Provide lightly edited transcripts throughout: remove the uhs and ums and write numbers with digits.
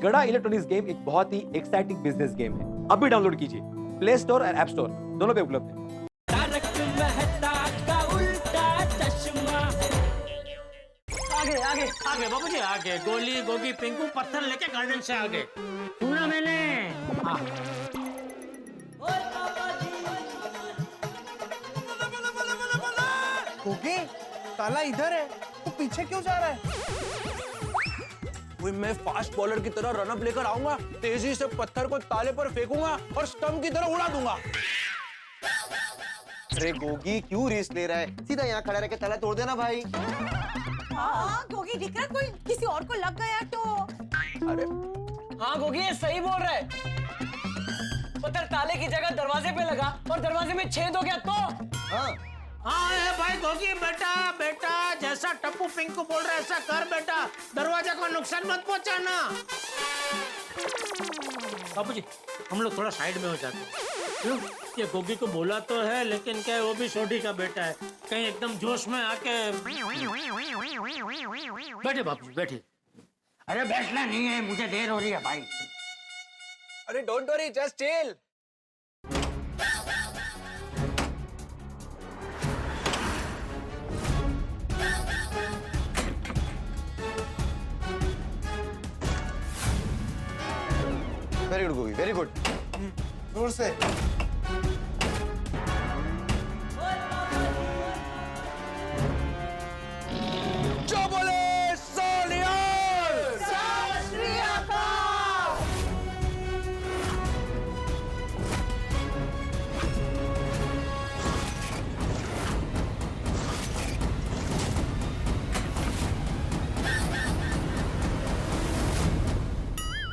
गड़ा electronics game एक बहुत ही एक्साइटिंग बिजनेस गेम है। अभी डाउनलोड कीजिए, प्ले स्टोर और ऐप स्टोर दोनों पे उपलब्ध है। आगे आगे आगे बाबूजी आगे। गोली गोगी पिंकू पत्थर लेके गार्डन से आगे। सुना मैंने। हाँ। गोगी, ताला इधर है, तू पीछे क्यों जा रहा है? मैं फास्ट बॉलर की तरह रनअप लेकर आऊंगा, तेजी से पत्थर को ताले पर फेंकूंगा और स्टंप की तरह उड़ा दूंगा। अरे गोगी, क्यों रेस ले रहा है? सीधा यहाँ खड़ा रह के ताला तोड़ देना भाई। हाँ गोगी, दिख रहा है कोई किसी और को लग गया तो। अरे हाँ गोगी, ये सही बोल रहा है। पत्थर ताले की जगह दरवाजे पे लगा और दरवाजे में छेद हो गया तो। हाँ भाई गोगी, बेटा बेटा जैसा टप्पू पिंकू बोल रहा है ऐसा कर बेटा, दरवाजा को नुकसान मत पहुंचाना। बाबूजी हम लोग थोड़ा साइड में हो जाते हैं। क्यों? ये गोगी को बोला तो है, लेकिन क्या वो भी सोडी का बेटा है, कहीं एकदम जोश में आके। बैठे बाबूजी बैठे। अरे बैठना नहीं है, मुझे देर हो रही है भाई। अरे don't worry, just chill. Very good Gogi, very good. जोर से। जो बोले सोनियर।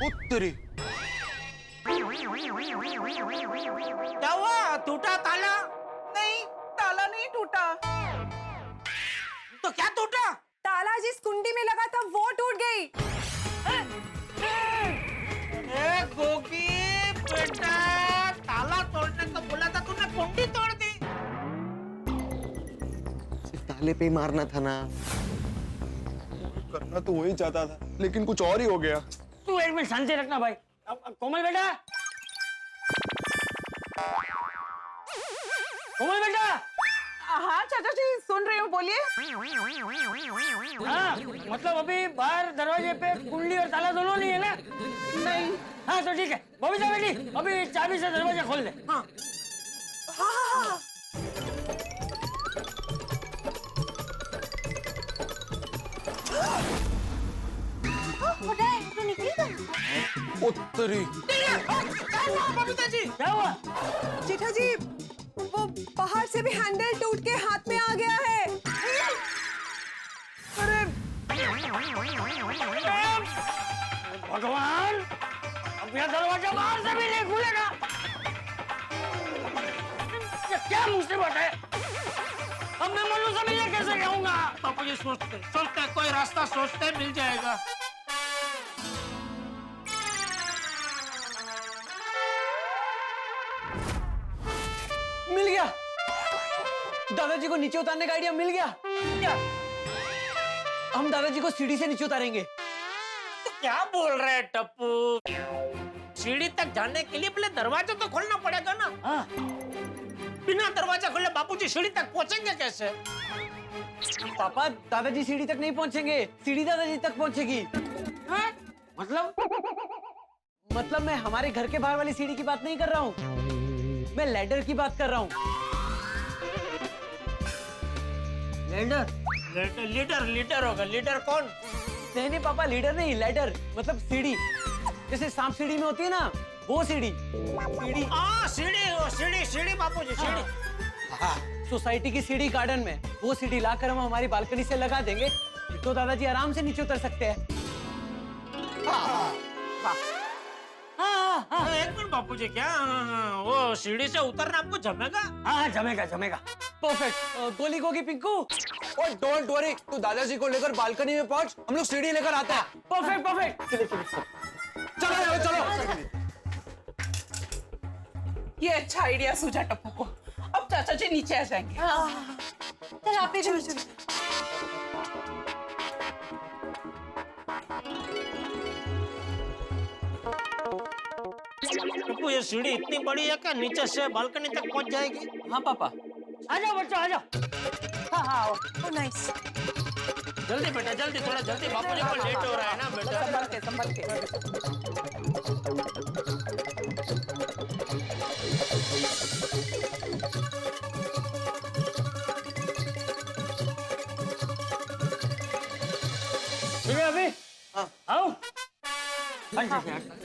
उत्तरी। क्या हुआ? टूटा ताला? नहीं, ताला नहीं टूटा। तो क्या टूटा? ताला जिस कुंडी में लगा था वो टूट गई। ए गोगी बेटा, ताला तोड़ने को बोला था, तूने कुंडी तोड़ दी। सिर्फ ताले पे ही मारना था ना। करना तो वही चाहता था, लेकिन कुछ और ही हो गया। तू एक मिनट शांति रखना भाई। कोमल बेटा, कोमल बेटा। हाँ चाचा जी, सुन रही हूँ, बोलिए। हाँ मतलब अभी बाहर दरवाजे पे कुंडी और ताला दोनों नहीं है ना? नहीं। हाँ तो ठीक है, बबीता बेटी अभी चाबी से दरवाजा खोल दे। हाँ हाँ। तो निकली। उत्तरी। बबीता जी क्या हुआ? जेठा जी, वो बाहर से भी हैंडल टूट के हाथ में आ गया है। अरे भगवान, अब यह दरवाजा बाहर से भी नहीं खुलेगा। ये क्या मुसीबत है? अब मैं मनु से मिलने कैसे जाऊंगा? बाबूजी सोचते कोई रास्ता सोचते मिल जाएगा। मिल गया। दादाजी को नीचे उतारने का आइडिया मिल गया। क्या? हम दादाजी को सीढ़ी से नीचे उतारेंगे। तो क्या बोल रहे हैं टप्पू? सीढ़ी तक जाने के लिए पहले दरवाजा तो खोलना पड़ेगा ना। हाँ। बिना दरवाजा खोले बाबूजी सीढ़ी तक पहुंचेंगे कैसे? पापा, दादाजी सीढ़ी तक नहीं पहुंचेंगे, सीढ़ी दादाजी तक पहुंचेगी। हाँ? मतलब मैं हमारे घर के बाहर वाली सीढ़ी की बात नहीं कर रहा हूँ, मैं लैडर की बात कर रहा हूँ। लीडर लीडर होगा। लीडर कौन? नहीं पापा, लीडर नहीं, लैडर मतलब सीढ़ी। जैसे सांप सीढ़ी में होती है ना, वो सीढ़ी। सीढ़ी सीढ़ी बाबूजी सीढ़ी। सोसाइटी की सीढ़ी गार्डन में, वो सीढ़ी लाकर हम हमारी बालकनी से लगा देंगे तो दादाजी आराम से नीचे उतर सकते हैं। एक मिनट बापूजी, क्या वो सीढ़ी से उतरना आपको जमेगा? हाँ जमेगा जमेगा। परफेक्ट। गोली गोगी पिंकू। और डोंट वरी, तू दादाजी को लेकर बालकनी में पहुंच, हम लोग सीढ़ी लेकर आते हैं। Perfect perfect. चलो चलो। ये अच्छा आइडिया सूझा टप्पू को। अब चाचा जी नीचे आ जाएंगे। चल आप भी चलो। टप्पू ये सीढ़ी इतनी बड़ी है कि नीचे से बालकनी तक पहुंच जाएगी? हाँ पापा। आ जाओ बच्चों, आ जाओ। हाँ हाँ आओ। नाइस। जल्दी बेटा जल्दी, थोड़ा जल्दी, बापू जी को लेट हो रहा है ना बेटा। संभल के संभल के। अभी आओ।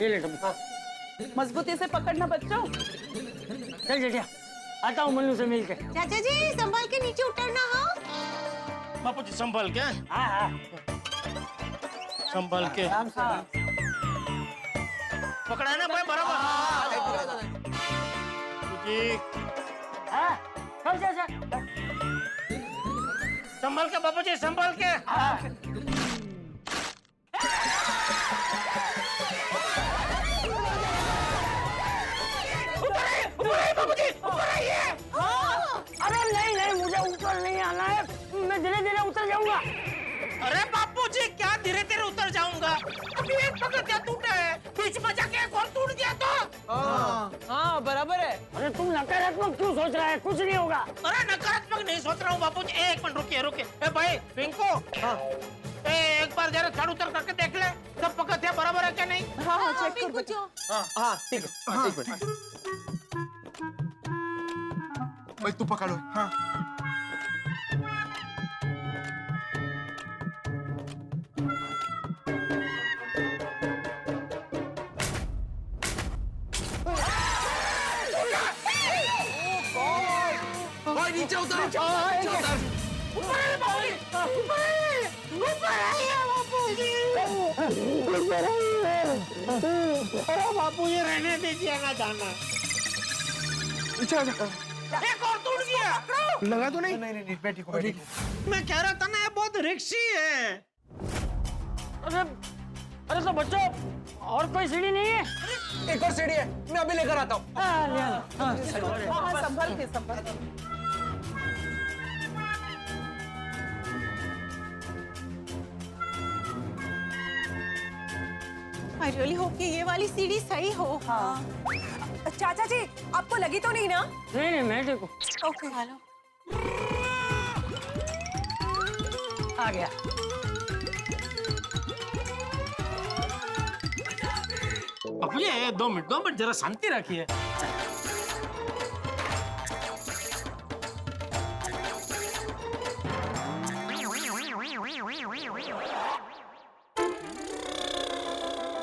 ये ले टप्पू। मजबूती से पकड़ना बच्चों। चल जेठिया, आता हूँ मन्नू से मिलके। चाचा जी संभाल के नीचे उतरना। हाँ बापू जी संभल के, हाँ हाँ। संभल के पकड़ा है ना भाई बराबर? जी हाँ चल चल चल। संभल के बापू जी, संभल के। अरे नहीं नहीं, मुझे ऊपर नहीं आना है, मैं धीरे धीरे उतर जाऊंगा। अरे बापू जी क्या धीरे धीरे उतर जाऊंगा? अभी एक पगथिया टूटा है, बीच में जाके एक और टूट गया तो? हाँ बराबर है। अरे तुम नकारात्मक क्यों सोच रहा है? कुछ नहीं होगा। अरे नकारात्मक नहीं सोच रहा हूँ बापू जी, एक मिनट रुकिए रुकिए। ए भाई पिंको, एक बार जरा चढ़ उतर करके देख ले, सब पगथिया बराबर है क्या नहीं? हाँ हाँ चेक कर बच्चों। हाँ ठीक है, हाँ, एक मिनट। भाई तू पकड़ लो। हाँ भाई नीचे उतर, नीचे उतर। अरे बापू ये रहने दीजिए ना जाना। एक और टूट गया। लगा तो नहीं? नहीं नहीं बैठी को बैठी। मैं कह रहा था ना ये बहुत रिक्शी है। अरे अरे तो बच्चों, और कोई सीढ़ी नहीं है? एक और सीढ़ी है, मैं अभी लेकर आता हूँ। हाँ संभल के संभल के। आई रियली होप कि ये वाली सीढ़ी सही हो। हाँ चाचा जी आपको लगी तो नहीं ना? नहीं नहीं, मैं देखो। Okay hello. आ गया। बापू जी 2 मिनट जरा शांति रखिए।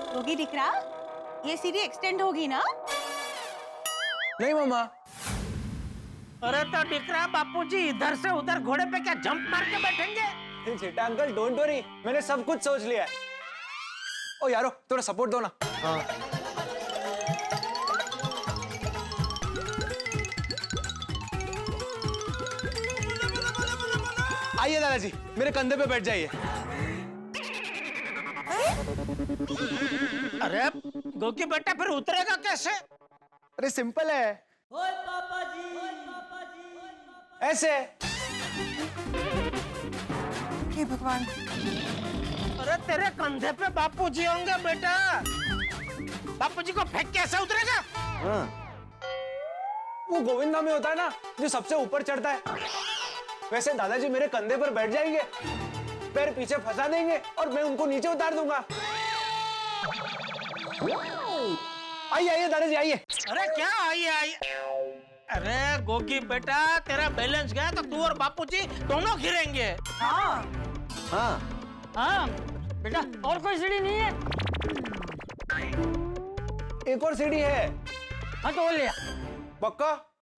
होगी दिख रहा? ये सीढ़ी एक्सटेंड होगी ना? नहीं मामा। अरे तो दिख रहा बापू जी, इधर से उधर घोड़े पे क्या जंप मार के बैठेंगे? चिट्टा अंकल डोंट वरी, मैंने सब कुछ सोच लिया है। ओ यारो थोड़ा सपोर्ट दो ना। हाँ आइए दादाजी, मेरे कंधे पे बैठ जाइए। अरे गोगी बेटा फिर उतरेगा कैसे? अरे सिंपल है, ऐसे। हे भगवान। अरे तेरे कंधे पे बापू जी होंगे बेटा, बापू जी को फेंक कैसे उतरेगा? हाँ। वो गोविंदा में होता है ना, जो सबसे ऊपर चढ़ता है, वैसे दादाजी मेरे कंधे पर बैठ जाएंगे, पैर पीछे फंसा देंगे और मैं उनको नीचे उतार दूंगा। आइए आइए दादाजी आइए। अरे क्या आइए? अरे गोगी बेटा तेरा बैलेंस गया तो तू और बापू जी दोनों गिरेंगे। हाँ हाँ हाँ बेटा, और कोई सीढ़ी नहीं है? एक और सीढ़ी है। हाँ तो वो लिया। पक्का?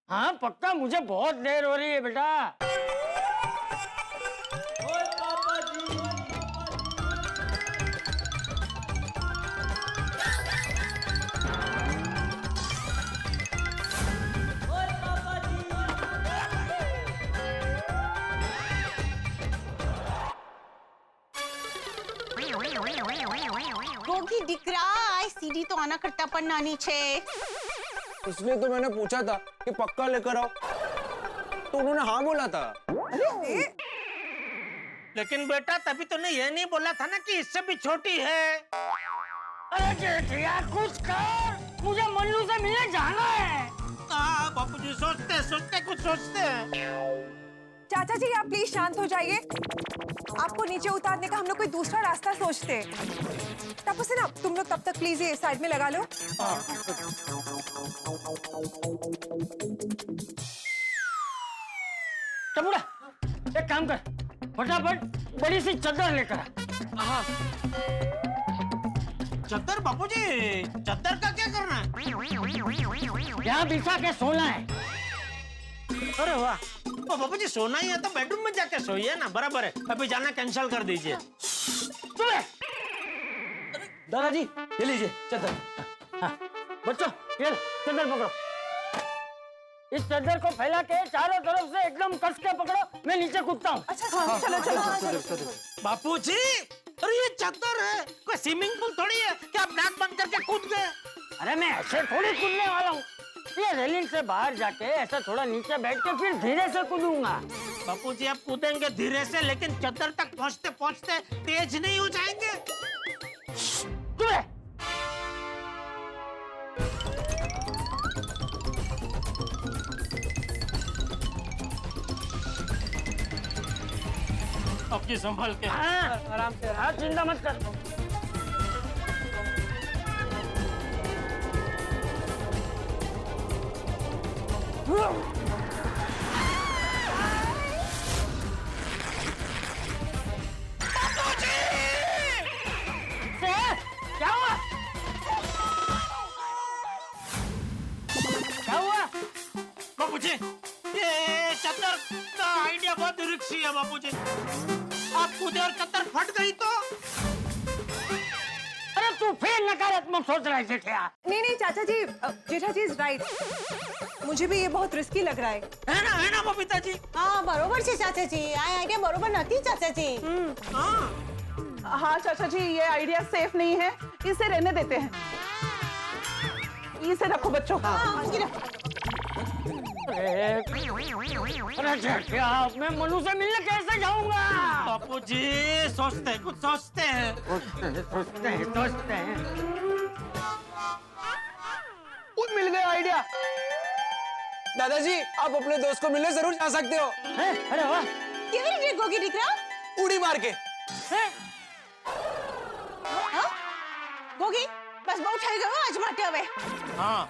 हाँ पक्का, मुझे बहुत देर हो रही है बेटा। होगी दिख रहा? आई सीढ़ी तो आना करता पर ना नीचे। इसलिए तो मैंने पूछा था कि पक्का लेकर आओ, तो उन्होंने हाँ बोला था। लेकिन बेटा तभी तूने ये नहीं बोला था ना कि इससे भी छोटी है। अरे जेठिया कुछ कर। मुझे मन्नू से मिलने जाना है। हाँ बापूजी सोचते कुछ सोचते हैं। चाचा जी आप प्लीज शांत हो जाइए। आपको नीचे उतारने का हम लोग कोई दूसरा रास्ता सोचते हैं। तब से ना तुम लोग तब तक प्लीज ये साइड में लगा लो। टमुड़ा एक काम कर, फटाफट बड़ी सी चादर लेकर आ। चद्दर बापूजी, चद्दर का क्या करना है? यहाँ बिछा के सोना है। अरे वाह, तो बापूजी सोना ही है तो बेडरूम में जाके सोइए ना, बराबर है। अभी जाना कैंसिल कर दीजिए। दादाजी ये लीजिए चादर। हाँ, बच्चों ये चादर पकड़ो। इस चादर को फैला के चारों तरफ से एकदम कस के पकड़ो, मैं नीचे कूदता हूँ। अच्छा चलो। बापूजी, अरे ये चद्दर है, कोई स्विमिंग पूल थोड़ी है कि आप नाक बंद करके कूद गए। अरे मैं ऐसे थोड़ी कूदने वाला हूँ, ये रेलिंग से बाहर जाके ऐसा थोड़ा नीचे बैठ के फिर धीरे से कूदूंगा। बापूजी आप कूदेंगे धीरे से, लेकिन चद्दर तक पहुँचते पहुँचते तेज नहीं हो जाएंगे? तुम्हें अब जी संभाल के। हाँ, आराम से, हाँ चिंता मत कर। क्या हुआ? क्या हुआ? बापूजी, ये चद्दर का आइडिया बहुत रिस्की है बापूजी। आप कूदे और चद्दर फट गई तो? अरे तू फिर नकारात्मक सोच रहा है जेठिया। नहीं चाचा जी, जेठा जी इज राइट। मुझे भी ये बहुत रिस्की लग रहा है ना बबीता जी? हाँ बरोबर છે ચાચાજી આ આઈડિયા બરોબર નથી ચાચાજી। हाँ चाचा जी ये आइडिया सेफ नहीं है, इसे रहने देते हैं। इसे रखो बच्चों। अरे जेठिया मैं मनु से मिलने कैसे जाऊंगा? बापूजी सोचते हैं, कुछ सोचते हैं। सोचते हैं। मिल गया आइडिया। दादाजी आप अपने दोस्त को मिलने जरूर जा सकते हो। अरे वाह, કેવી રીતે ગોગી દીકરા? उड़ी मार के। ગોગી બસ બહુ થઈ ગયો આજ માટે હવે। हाँ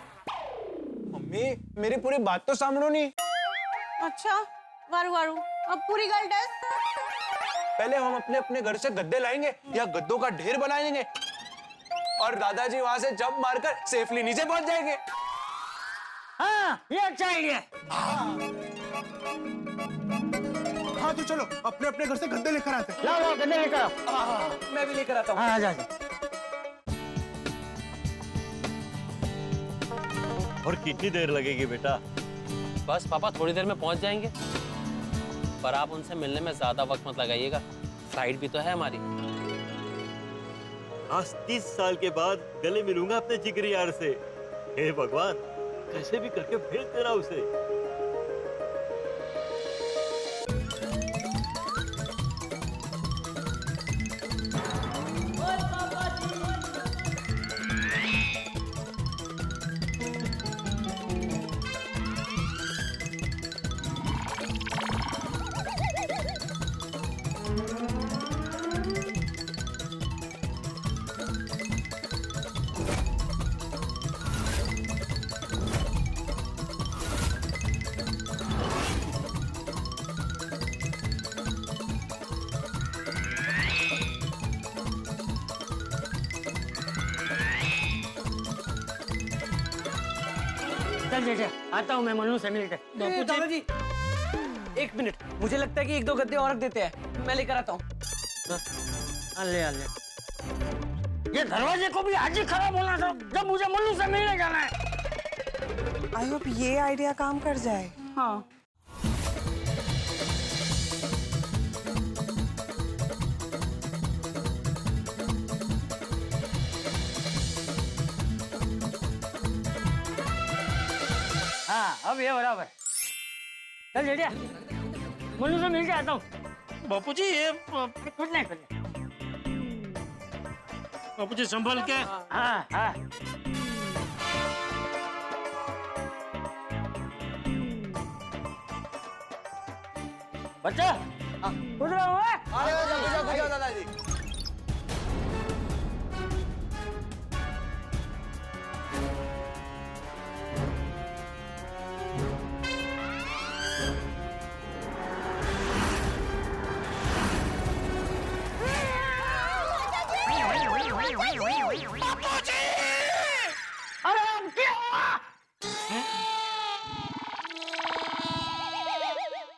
मम्मी मेरी पूरी बात तो सामनो नहीं। अच्छा वारू वारू अब पूरी गल दस। पहले हम अपने अपने घर से गद्दे लाएंगे या गद्दों का ढेर बनाएंगे और दादाजी वहां से जंप मारकर सेफली नीचे पहुंच जाएंगे। हाँ ये अच्छा आइडिया है। हाँ तो चलो अपने अपने घर से गद्दे लेकर आते हैं। लाओ गद्दे लेकर आओ। मैं भी लेकर आता हूँ। हाँ जा। और कितनी देर लगेगी बेटा? बस पापा थोड़ी देर में पहुंच जाएंगे, पर आप उनसे मिलने में ज्यादा वक्त मत लगाइएगा, फ्लाइट भी तो है हमारी। आज 30 साल के बाद गले मिलूंगा अपने जिगरी यार से। हे भगवान, कैसे भी करके भेज देना उसे। चल जेठिया आता हूँ मैं मनु से मिलकर। दादाजी एक मिनट, मुझे लगता है कि एक दो गद्दे और रख देते हैं, मैं लेकर आता हूँ। ले ये दरवाजे को भी आज ही खराब होना था जब मुझे मनु से मिलने जाना है। आई होप ये आइडिया काम कर जाए। हाँ हाँ अब ये बराबर। चल जेठिया मनु से मिल के आता हूँ। बापूजी ये कुछ नहीं बापूजी संभल के। हाँ हाँ बच्चा उठ रहा हुआ जल्दी जाओ दादाजी। अरे अब क्या हुआ?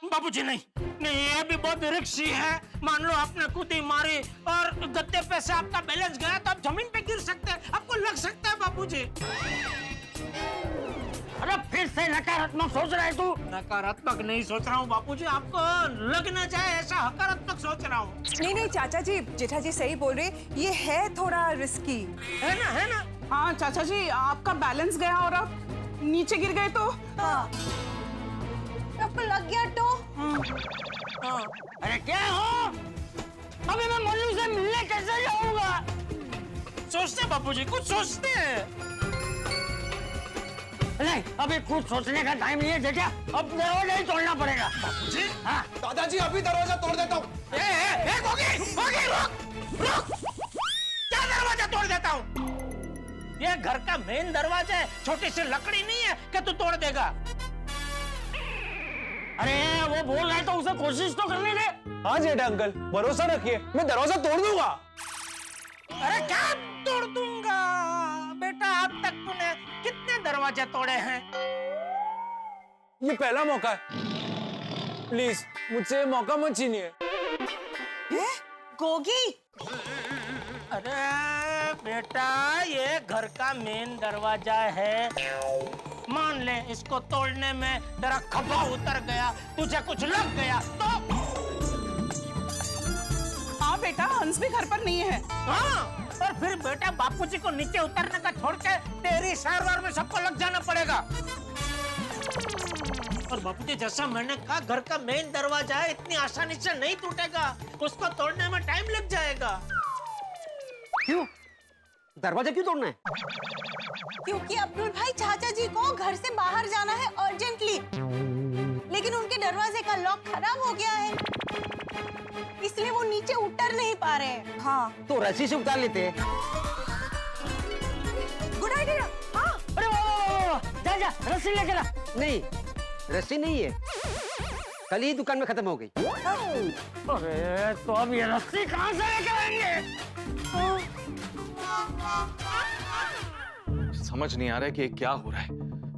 बाबूजी नहीं नहीं, ये भी बहुत रिस्की है। मान लो आपने कूदी मारी और गद्दे पे से आपका बैलेंस गया तो आप जमीन पे गिर सकते हैं, आपको लग सकता है बाबूजी। अरे फिर से नकारात्मक सोच रहा है तू? नकारात्मक नहीं सोच रहा हूँ बाबूजी, आपको लग ना जाए ऐसा हकारात्मक सोच रहा हूँ। नहीं नहीं चाचा जी, जेठा जी सही बोल रहे, ये है थोड़ा रिस्की। है ना, है ना? हाँ चाचा जी, आपका बैलेंस गया और आप नीचे गिर गए तो हाँ आपको लग गया तो अरे क्या हो? अभी मैं मन्नू से मिलने कैसे जाऊंगा? सोचते बाबूजी, कुछ सोचते हैं। नहीं, अभी कुछ सोचने का टाइम नहीं है जेठा, अब दरवाजा ही तोड़ना पड़ेगा। जी हाँ दादाजी अभी दरवाजा तोड़ देता हूँ। गोगी, रुक! क्या दरवाजा तोड़ देता हूँ? ये घर का मेन दरवाजा है, छोटी सी लकड़ी नहीं है कि तू तोड़ देगा। अरे वो बोल रहा है तो उसे कोशिश तो करने दे। हाँ जेठा अंकल, भरोसा रखिए, मैं दरवाजा तोड़ दूंगा। अरे क्या तोड़ दूंगा बेटा, अब तक तूने कितने दरवाजे तोड़े हैं? ये पहला मौका है, प्लीज मुझसे मौका मत छीनिए। गोगी अरे बेटा, ये घर का मेन दरवाजा है, मान ले इसको तोड़ने में तेरा खभा उतर गया, तुझे कुछ लग गया तो? हाँ बेटा, हंस भी घर पर नहीं है। हाँ, और फिर बेटा बापूजी को नीचे उतरने का छोड़ के तेरी सारवार में सबको लग जाना पड़ेगा। और बापूजी जैसा मैंने कहा, घर का मेन दरवाजा है, इतनी आसानी से नहीं टूटेगा, उसको तोड़ने में टाइम लग जाएगा। क्यों? दरवाजा क्यों तोड़ना है? क्योंकि अब्दुल भाई चाचा जी को घर से बाहर जाना है अर्जेंटली, लेकिन उनके दरवाजे का लॉक खराब हो गया है, इसलिए वो नीचे उतर नहीं पा रहे हैं। हाँ तो रस्सी से उतार लेते हैं। Good idea. हाँ अरे वो जा जा रस्सी लेकर आ। नहीं, रस्सी नहीं है, कल ही दुकान में खत्म हो गई। अरे तो अब ये रस्सी कहाँ से लेकर आएंगे? समझ नहीं आ रहा है कि ये क्या हो रहा है।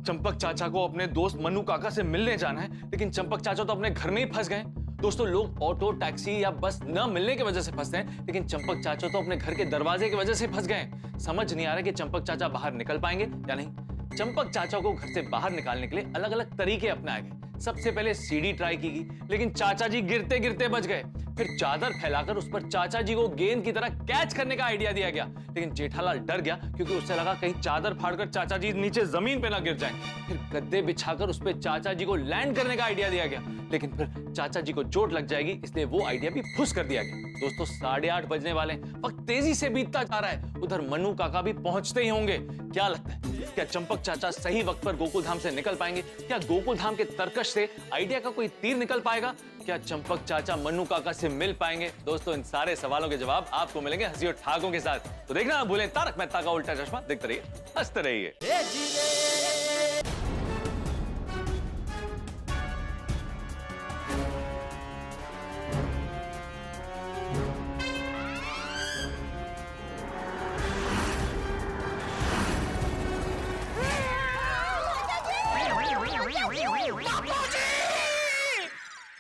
चंपक चाचा को अपने दोस्त मन्नू काका से मिलने जाना है, लेकिन चंपक चाचा तो अपने घर में ही फंस गए। दोस्तों, लोग ऑटो, टैक्सी या बस न मिलने की वजह से फंसते हैं, लेकिन चंपक चाचा तो अपने घर के दरवाजे की वजह से फंस गए। समझ नहीं आ रहा कि चंपक चाचा बाहर निकल पाएंगे या नहीं। चंपक चाचा को घर से बाहर निकालने के लिए अलग अलग तरीके अपनाए गए। सबसे पहले सीढ़ी ट्राई की गई, लेकिन चाचा जी गिरते गिरते बच गए। फिर चादर फैलाकर उस पर चाचा जी को गेंद की तरह कैच करने का आइडिया दिया गया, लेकिन जेठालाल डर गया क्योंकि उससे लगा कहीं चादर फाड़कर चाचा जी नीचे जमीन पे ना गिर जाएं। फिर गद्दे बिछाकर उस पर चाचा जी को लैंड करने का आइडिया दिया गया, लेकिन फिर चाचा जी को चोट लग जाएगी, इसलिए वो आइडिया भी फुस कर दिया गया। दोस्तों, 8:30 बजने वाले, वक्त तेजी से बीतता जा रहा है। उधर मन्नू काका भी पहुंचते ही होंगे। क्या लगता है, क्या चंपक चाचा सही वक्त पर गोकुल धाम से निकल पाएंगे? क्या गोकुल धाम के तरकश से आइडिया का कोई तीर निकल पाएगा? क्या चंपक चाचा मन्नू काका से मिल पाएंगे? दोस्तों, इन सारे सवालों के जवाब आपको मिलेंगे हंसी और ठाकों के साथ। तो देखना ना भूलें तारक मेहता का उल्टा चश्मा। देखते रहिए, हंसते रहिए।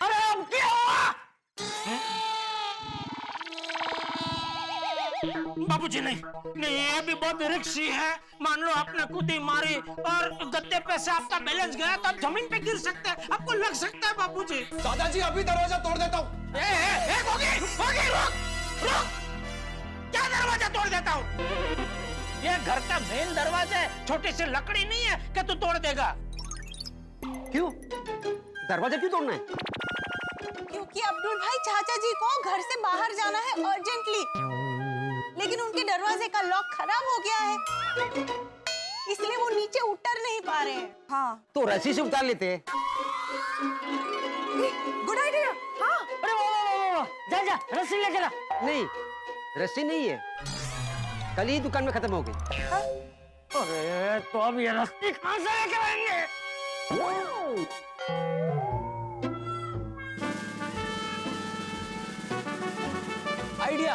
अरे अब क्या हुआ? बाबूजी नहीं नहीं, ये भी बहुत रिस्की है। मान लो आपने कूदी मारी और गद्दे पे से आपका बैलेंस गया तो आप जमीन पे गिर सकते हैं, आपको लग सकता है बाबूजी। दादाजी अभी दरवाजा तोड़ देता हूँ। गोगी, रुक! क्या दरवाजा तोड़ देता हूँ? ये घर का मेन दरवाजा है, छोटी सी लकड़ी नहीं है कि तू तोड़ देगा। क्यों? दरवाजा क्यों तोड़ना है? क्योंकि अब्दुल भाई चाचा जी को घर से बाहर जाना है अर्जेंटली, लेकिन उनके दरवाजे का लॉक खराब हो गया है, इसलिए वो नीचे उतर नहीं पा रहे हैं। हाँ तो रस्सी से उतार लेते हैं। Good idea. जा जा रस्सी लेके ला। नहीं, रस्सी नहीं है, कल ही दुकान में खत्म हो गई। अरे तो अब ये रस्सी कहाँ से लेके आएंगे? आइडिया।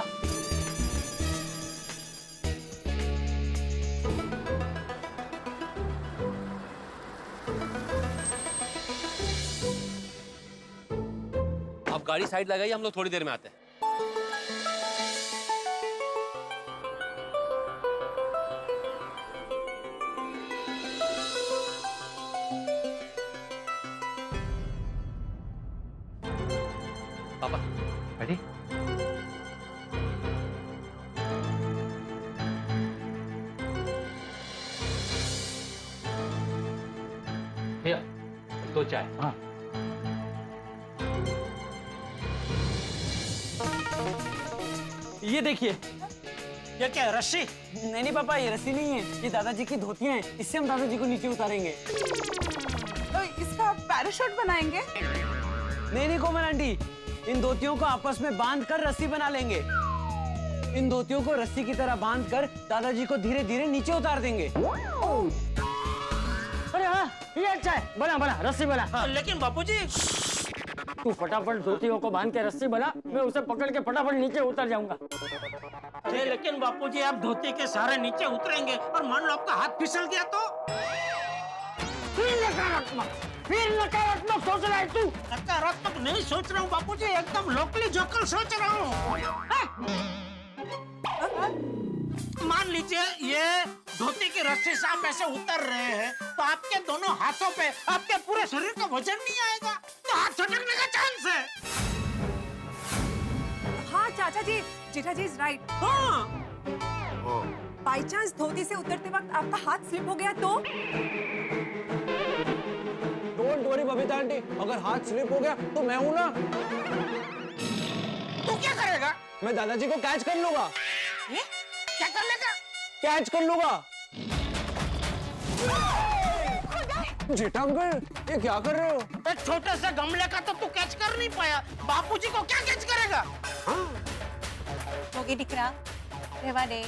आप गाड़ी साइड लगाइए, हम लोग थोड़ी देर में आते हैं। पापा रेडी? दो चाय। हाँ। ये देखिए। ये क्या है, रस्सी? नहीं पापा, ये रस्सी नहीं है, ये दादाजी की धोतियां हैं, इससे हम दादाजी को नीचे उतारेंगे। तो इसका पैराशूट बनाएंगे? नहीं कोमल आंटी, इन धोतियों को आपस में बांध कर रस्सी बना लेंगे। इन धोतियों को रस्सी की तरह बांध कर दादाजी को धीरे धीरे नीचे उतार देंगे। अरे हाँ, ये अच्छा है, बना बना रस्सी बना। हाँ, लेकिन बापूजी तू फटाफट धोतियों को बांध के रस्सी बना, मैं उसे पकड़ के फटाफट नीचे उतर जाऊंगा। अरे लेकिन बापूजी आप धोती के सारे नीचे उतरेंगे और मान लो आपका हाथ फिसल गया तो? फिर नकारात्मक सोच रहा है तू? नकारात्मक नहीं सोच रहा हूँ बापूजी, एकदम लोकली जोकल सोच रहा हूँ। मान लीजिए ये धोती की रस्सी से आप ऐसे उतर रहे हैं तो आपके दोनों हाथों पे आपके पूरे शरीर का वजन नहीं आएगा, तो हाथ छटकने का चांस है। हाँ चाचा जी, जेठा जी इज राइट। हाँ। बाई चांस धोती से उतरते वक्त आपका हाथ स्लिप हो गया तो? डोंट वरी बबीता आंटी, अगर हाथ स्लिप हो गया तो मैं हूं ना। तू क्या करेगा? मैं दादाजी को कैच कर लूंगा। ये? क्या कर लेगा? कैच कर लूंगा। जेठा अंकल, ये क्या कर रहे हो? एक छोटे से गमले का तो तू कैच कर नहीं पाया, बापूजी को क्या कैच करेगा? होगी दिख रहा, रेवा दे।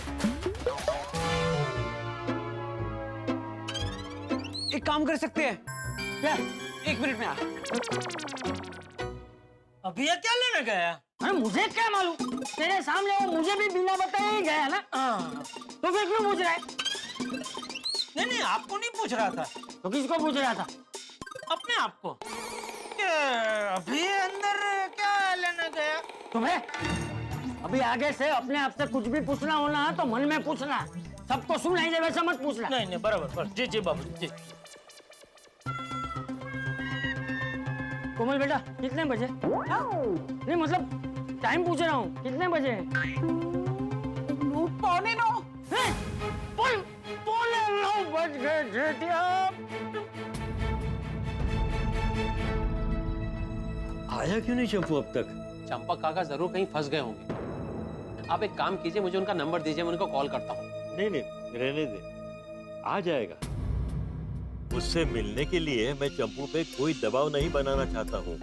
एक काम कर सकते हैं क्या? 1 मिनट में आ। अभी ये क्या लेने गया? अरे मुझे क्या मालूम, तेरे सामने वो मुझे भी बिना बताए ही गया ना। तो फिर क्यों पूछ रहा है? नहीं आपको नहीं पूछ रहा था। तो किसको पूछ रहा था? अपने आप को। अभी अंदर क्या लेने गया? तुम्हें अभी आगे से अपने आप से कुछ भी पूछना होना है तो मन में पूछना, सबको सुनाई दे वैसा मत पूछना। नहीं बराबर। जी जी बाबू जी। कोमल बेटा कितने बजे? नहीं मतलब टाइम पूछ रहा हूँ, कितने बजे? 9:45। पौने 9 बज गए जेठिया। आया क्यों नहीं चंपू अब तक? चंपक काका जरूर कहीं फंस गए होंगे। आप एक काम कीजिए, मुझे उनका नंबर दीजिए, मैं उनको कॉल करता हूँ। नहीं रहने दे, आ जाएगा। उससे मिलने के लिए मैं चंपू पे कोई दबाव नहीं बनाना चाहता हूँ।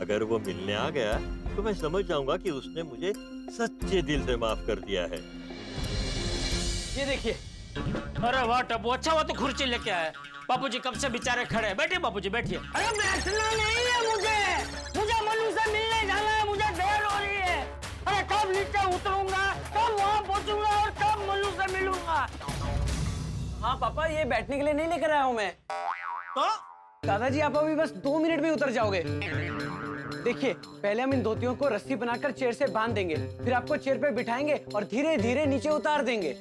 अगर वो मिलने आ गया तो मैं समझ जाऊंगा कि उसने मुझे सच्चे दिल से माफ कर दिया है। ये देखिए। अरे वाह टप्पू, अच्छा हुआ तो खुर्ची लेके आया। बापूजी कब से बेचारे खड़े हैं। बैठिए बापूजी बैठिए। अरे बैठना नहीं है मुझे मनु से मिलने जाना है, मुझे देर हो रही है। अरे कब नीचे उतरूंगा, कब वहाँ पहुँचूंगा और कब मनु से मिलूंगा। हाँ पापा, ये बैठने के लिए नहीं लेकर आया हूँ मैं। तो दादाजी आप अभी बस 2 मिनट में उतर जाओगे। देखिए, पहले हम इन धोतियों को रस्सी बनाकर चेयर से बांध देंगे, फिर आपको चेयर पे बिठाएंगे और धीरे धीरे नीचे उतार देंगे।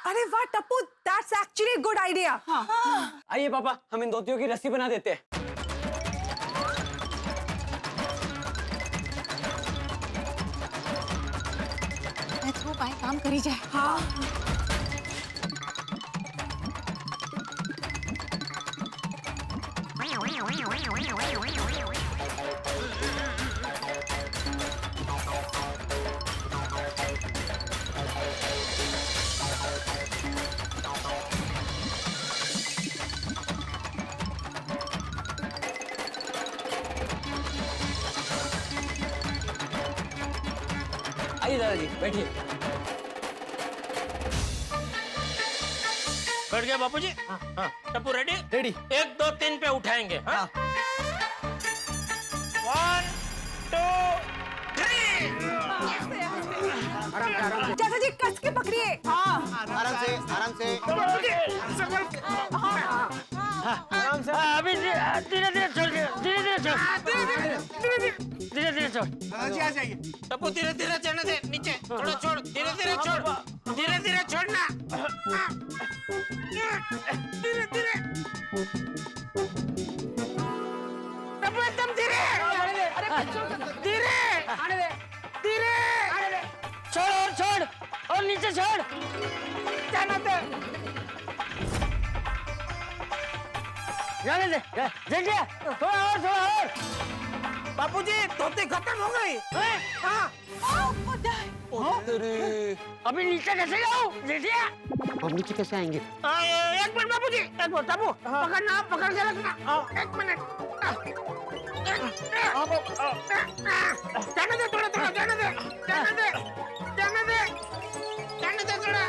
अरे वाह Tappu, that's actually a good idea. आइए पापा, हम इन धोतियों की रस्सी बना देते हैं। वो भाई काम करी जाए। हाँ आइए दादाजी बैठिए। बैठ गया बापूजी? हाँ। टप्पू रेडी? रेडी। 1 2 3 पे उठाएंगे। हाँ? 1 2 3। चाचा जी कस के पकड़िए। आराम से आराम से। आराम से। अभी धीरे धीरे छोड़, धीरे धीरे छोड़, धीरे धीरे छोड़। दादाजी आ जाइए। टप्पू धीरे धीरे चढ़ने दे नीचे, थोड़ा छोड़, धीरे धीरे छोड़, धीरे धीरे छोड़ना, धीरे धीरे। टप्पू एकदम धीरे, धीरे, धीरे, छोड़ और छोड़ और नीचे छोड़। जाना दे। जाने दे, जल्दी थोड़ा और। बापूजी धोती खत्म हो गई। हाँ। अभी नीचे कैसे जाऊँ जेठिया? हम नीचे कैसे आएंगे? 1 मिनट बापूजी, 1 मिनट टप्पू पकड़ना, पकड़ के रखना। 1 मिनट। जाने दे थोड़ा, जाने दे, जाने दे, जाने दे, जाने दे थोड़ा।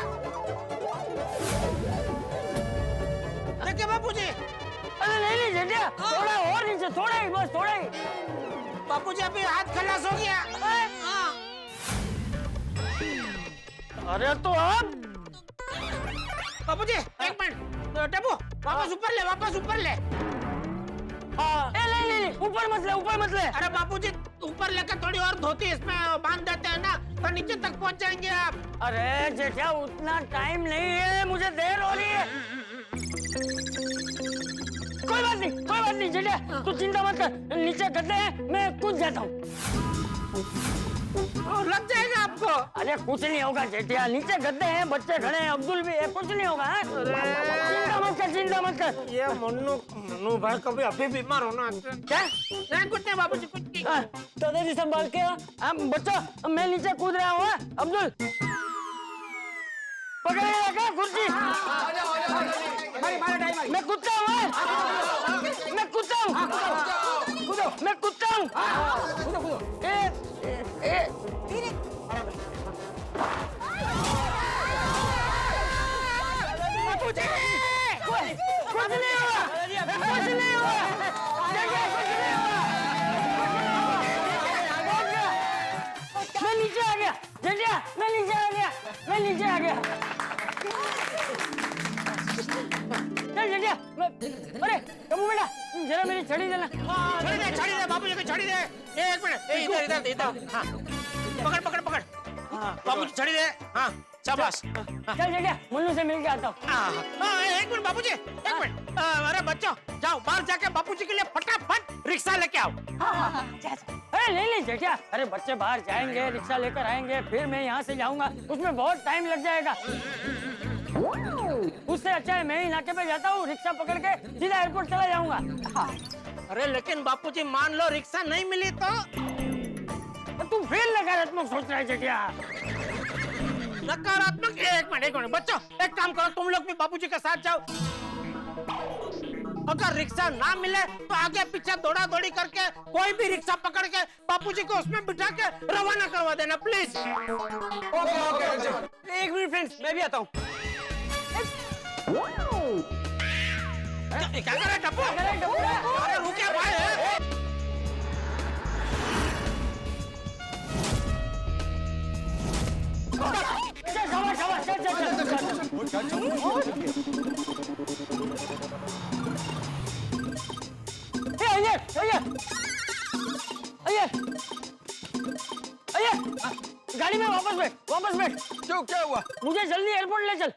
देखिए बापूजी। अरे नहीं जेठिया, थोड़ा और नीचे, थोड़ा ही बस, थोड़ा ही। बापूजी अभी हाथ खलास हो गया। हाँ। अरे तो अब बापूजी 1 मिनट, टप्पू वापस ऊपर ले, वापस ऊपर ले। नहीं, ऊपर मत ले। अरे बापूजी ऊपर लेकर थोड़ी और धोती इसमें बांध देते हैं ना, तो नीचे तक पहुंच जाएंगे आप। अरे जेठिया उतना टाइम नहीं है, मुझे देर हो रही है। कोई बात नहीं जेठिया, तू चिंता मत कर, नीचे गड्ढे हैं, मैं कूद जाता हूँ। लग जाएगा आपको। अरे कुछ नहीं होगा जेठिया, नीचे गड्ढे हैं, बच्चे खड़े हैं, अब्दुल भी है, कुछ नहीं होगा। चिंता मत कर। ये मन्नू भाई कभी अभी बीमार होना। क्या? नहीं कुछ नहीं बाबूजी, कुछ नहीं। दादाजी संभाल के। बच्चों मैं नीचे कूद रहा हूँ। अब्दुल पकड़ेगा क्या कुर्सी? मैं कूदता हूँ, मैं कूदता हूँ। कुछ नहीं हुआ। मैं नीचे आ गया जेठिया, मैं नीचे आ गया। चल जेठिया, अरे कबू बेटा जरा मेरी छड़ी देना। छड़ी दे बाबूजी को, छड़ी दे। 1 मिनट, इधर। हाँ पकड़। बाबूजी छड़ी दे। हाँ शाबाश। चल जेठिया मुन्नू से मिल के आता हूँ। 1 मिनट बाबूजी, 1 मिनट। अरे बच्चों जाओ बाहर जाके बापूजी के लिए फटाफट रिक्शा लेके आओ। अरे नहीं जेठिया, अरे बच्चे बाहर जाएंगे, रिक्शा लेकर आएंगे, फिर मैं यहाँ से जाऊंगा, उसमें बहुत टाइम लग जाएगा। उससे अच्छा है मैं ही नाके पे जाता हूँ, रिक्शा पकड़ के सीधा एयरपोर्ट चला जाऊंगा। अरे लेकिन बापूजी मान लो रिक्शा नहीं मिली तो? तुम फिर नकारात्मक सोच रहे जेठिया। नकारात्मक? 1 मिनट बच्चों, एक काम करो, तुम लोग भी बापूजी के साथ जाओ। अगर रिक्शा ना मिले तो आगे पीछे दौड़ा दौड़ी करके कोई भी रिक्शा पकड़ के बापूजी को उसमें बिठा के रवाना करवा देना प्लीज। ओके। 1 मिनट फ्रेंड्स, मैं भी आता हूँ। क्या कर रहे टप्पू? अरे रुके भाई। गाड़ी में वापस बैठ। क्यों, क्या हुआ? मुझे जल्दी एयरपोर्ट ले चल।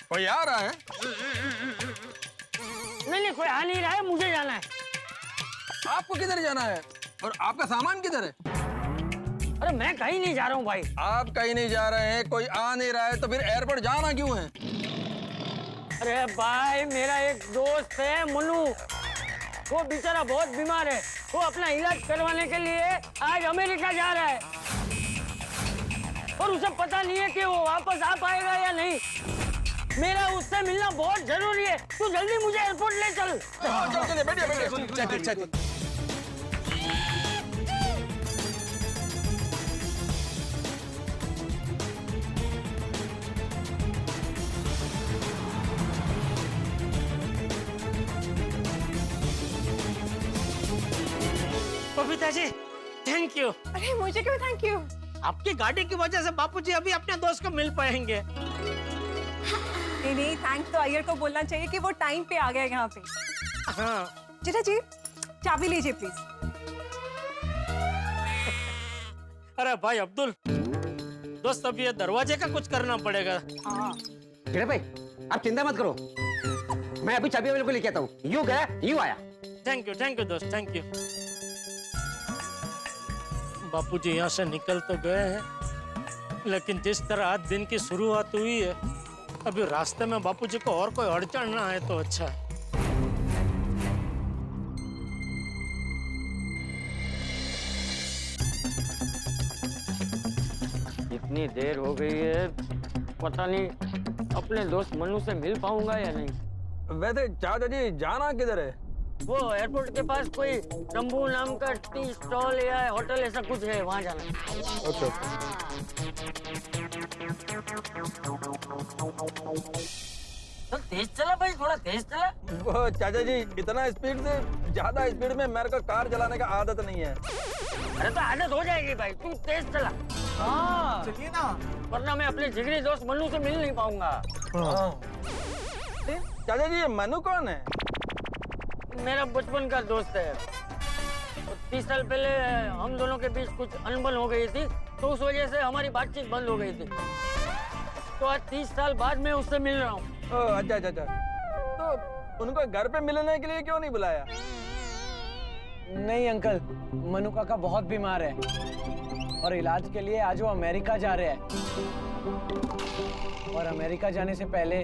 कोई आ रहा है? नहीं कोई आ नहीं रहा है, मुझे जाना है। आपको किधर जाना है? और आपका सामान किधर है? अरे मैं कहीं नहीं जा रहा हूँ भाई। आप कहीं नहीं जा रहे हैं, कोई आ नहीं रहा है, तो फिर एयरपोर्ट जाना क्यों है? अरे भाई मेरा एक दोस्त है मुन्नू, वो बेचारा बहुत बीमार है, वो अपना इलाज करवाने के लिए आज अमेरिका जा रहा है और उसे पता नहीं है कि वो वापस आ पाएगा या नहीं। मेरा उससे मिलना बहुत जरूरी है, तू जल्दी मुझे एयरपोर्ट ले चल। चलिए बैठिए। Babita ji thank you. अरे मुझे क्यों थैंक यू? आपकी गाड़ी की वजह से बापूजी अभी अपने दोस्त को मिल पाएंगे। नहीं नहीं, थैंक्स तो अय्यर को बोलना चाहिए कि वो टाइम पे आ गया यहाँ पे। हाँ जीजा जी चाबी लीजिए प्लीज। अरे भाई अब्दुल, दोस्त अब ये दरवाजे का कुछ करना पड़ेगा। गिरे भाई आप चिंता मत करो, मैं अभी चाबी वाले को लेके आता हूँ। यूं गया यूं आया। थैंक यू दोस्त, थैंक यू। बापूजी यहाँ से निकल तो गए हैं, लेकिन जिस तरह आज दिन की शुरुआत हुई है, अभी रास्ते में बापूजी को और कोई अड़चन ना आए तो अच्छा है। इतनी देर हो गई है, पता नहीं अपने दोस्त मनु से मिल पाऊंगा या नहीं। वैसे चाचा जी जाना किधर है? वो एयरपोर्ट के पास कोई तंबू नाम का टी स्टॉल या होटल ऐसा कुछ है, वहाँ जाना है। तो तेज चला भाई, थोड़ा तेज चला। वो चाचा जी इतना स्पीड से, ज्यादा स्पीड में मेरे को कार चलाने का आदत नहीं है। अरे तो आदत हो जाएगी भाई, तू तेज चला। हाँ चलिए ना, वरना मैं अपने जिगरी दोस्त मनु से मिल नहीं पाऊंगा। चाचा जी ये मनु कौन है? मेरा बचपन का दोस्त है। 30 साल पहले हम दोनों के बीच कुछ अनबन हो गई थी, तो उस वजह से हमारी बातचीत बंद हो गई थी। तो आज 30 साल बाद मैं उससे मिल रहा हूँ। अच्छा। तो उनको घर पे मिलने के लिए क्यों नहीं बुलाया? नहीं अंकल, मनु काका बहुत बीमार है और इलाज के लिए आज वो अमेरिका जा रहे हैं। और अमेरिका जाने से पहले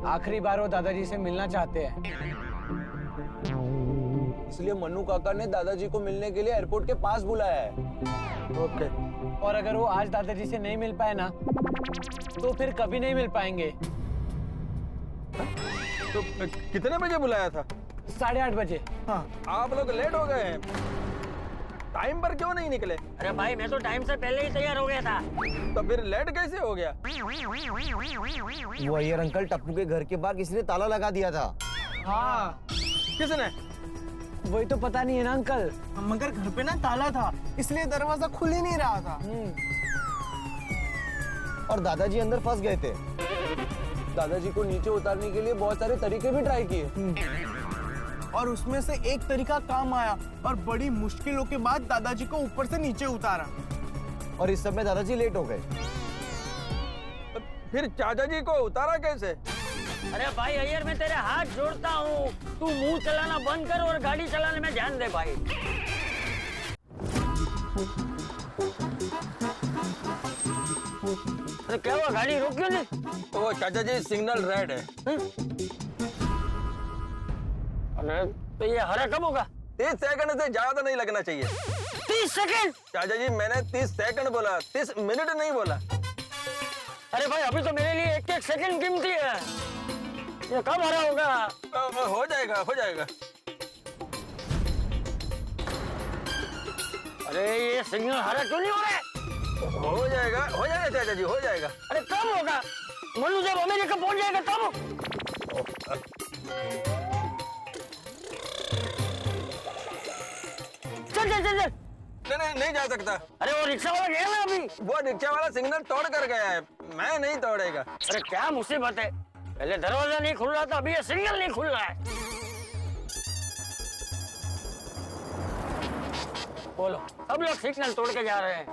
आखिरी बार वो दादाजी से मिलना चाहते हैं। इसलिए मनु काका ने दादाजी को मिलने के लिए एयरपोर्ट के पास बुलाया है। ओके। और अगर वो आज दादाजी से नहीं मिल पाए ना, तो फिर कभी नहीं मिल पाएंगे। तो कितने बजे बुलाया था? 8:30 बजे। हाँ, आप लोग लेट हो गए हैं। टाइम पर क्यों नहीं निकले? अरे भाई मैं तो टाइम से पहले ही तैयार हो गया था। तो फिर लेट कैसे हो गया? वो अय्यर अंकल टप्पू के घर के बाहर किसी ने ताला लगा दिया था। हाँ, किसने? वही तो पता नहीं है ना अंकल। मगर घर पे ना ताला था, इसलिए दरवाजा खुल ही नहीं रहा था। और दादाजी अंदर फंस गए थे। दादाजी को नीचे उतारने के लिए बहुत सारे तरीके भी ट्राई किए, और उसमें से एक तरीका काम आया और बड़ी मुश्किलों के बाद दादाजी को ऊपर से नीचे उतारा। और इस सब में दादाजी लेट हो गए। फिर चाचा जी को उतारा कैसे? अरे भाई अय्यर मैं तेरे हाथ जोड़ता हूँ, तू मुंह चलाना बंद कर और गाड़ी चलाने में ध्यान दे भाई। अरे क्या हुआ, गाड़ी रोक क्यों नहीं? वो चाचा जी सिग्नल रेड है। अरे तो ये हरा कब होगा? 30 सेकंड से ज्यादा नहीं लगना चाहिए। 30 सेकंड? चाचा जी मैंने 30 सेकंड बोला, 30 मिनट नहीं बोला। अरे भाई अभी तो मेरे लिए एक सेकंड कीमती है। ये कब हरा होगा? हो जाएगा। अरे ये सिग्नल हरा क्यों नहीं हो रहा है? हो जाएगा चाचा जी, हो जाएगा। अरे कब होगा? मनु जब अमेरिका पहुंच जाएगा तब। चल। नहीं जा सकता। अरे वो रिक्शा वाला गया ना अभी। वो रिक्शा वाला सिग्नल तोड़ कर गया है, मैं नहीं तोड़ेगा। अरे क्या मुसीबत है, पहले दरवाजा नहीं खुल रहा था, अभी ये सिग्नल नहीं खुल रहा है। बोलो, सब लोग सिग्नल तोड़ के जा रहे हैं।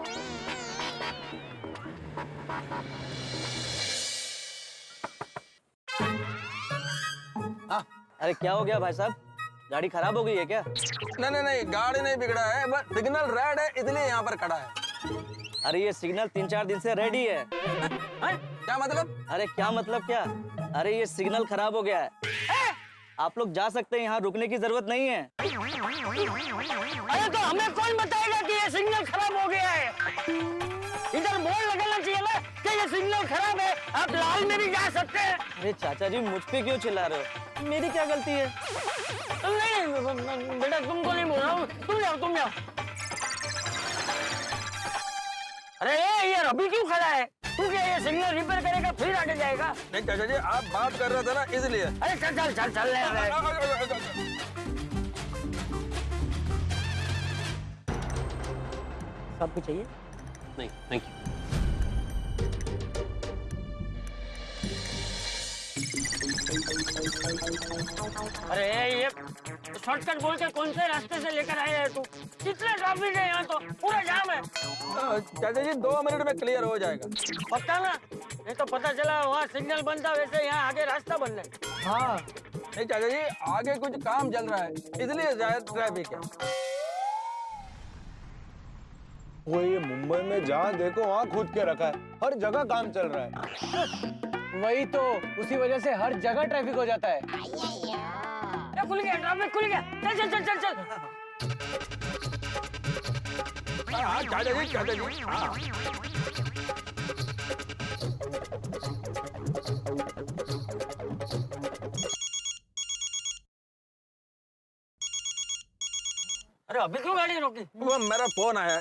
अरे क्या हो गया भाई साहब, गाड़ी खराब हो गई है क्या? नहीं, गाड़ी नहीं बिगड़ा है, बस सिग्नल रेड है इसलिए यहाँ पर खड़ा है। अरे ये सिग्नल 3-4 दिन से रेडी है। क्या मतलब? अरे क्या मतलब क्या? अरे ये सिग्नल खराब हो गया है, आप लोग जा सकते हैं, यहाँ रुकने की जरूरत नहीं है। अरे तो हमें कौन बताएगा कि ये सिग्नल खराब हो गया है? इधर बोर्ड लगाना चाहिए ना कि ये सिग्नल खराब है, आप लाल में भी जा सकते हैं। अरे चाचा जी मुझ पे क्यों चिल्ला रहे हो, मेरी क्या गलती है? नहीं बेटा तुमको नहीं बोल रहा हूँ, तुम जाओ। अरे यार अभी क्यों खड़ा है? तू क्या ये सिग्नल रिपेयर करेगा फिर आगे जाएगा? नहीं चाचा जी आप बात कर रहे थे ना इसलिए। अरे चल आपको चाहिए? नहीं थैंक यू। अरे ये शॉर्टकट बोल के कौन से रास्ते से लेकर आया है तू? कितने ट्रैफिक है यहाँ तो, पूरा जाम है। चाचा जी 2 मिनट में क्लियर हो जाएगा। पक्का ना? नहीं तो पता चला वहाँ सिग्नल बनता वैसे यहाँ आगे रास्ता बन रहा है। हाँ नहीं चाचा जी, आगे कुछ काम चल रहा है इसलिए शायद ट्रैफिक है। वो ये मुंबई में जहाँ देखो वहाँ खुद के रखा है, हर जगह काम चल रहा है। वही तो, उसी वजह से हर जगह ट्रैफिक हो जाता है। खुल गया, ट्रैफिक खुल गया। चल चल चल चल चल। हाँ चाचा जी हाँ। अरे अभी क्यों गाड़ी रोकी? वो मेरा फोन आया।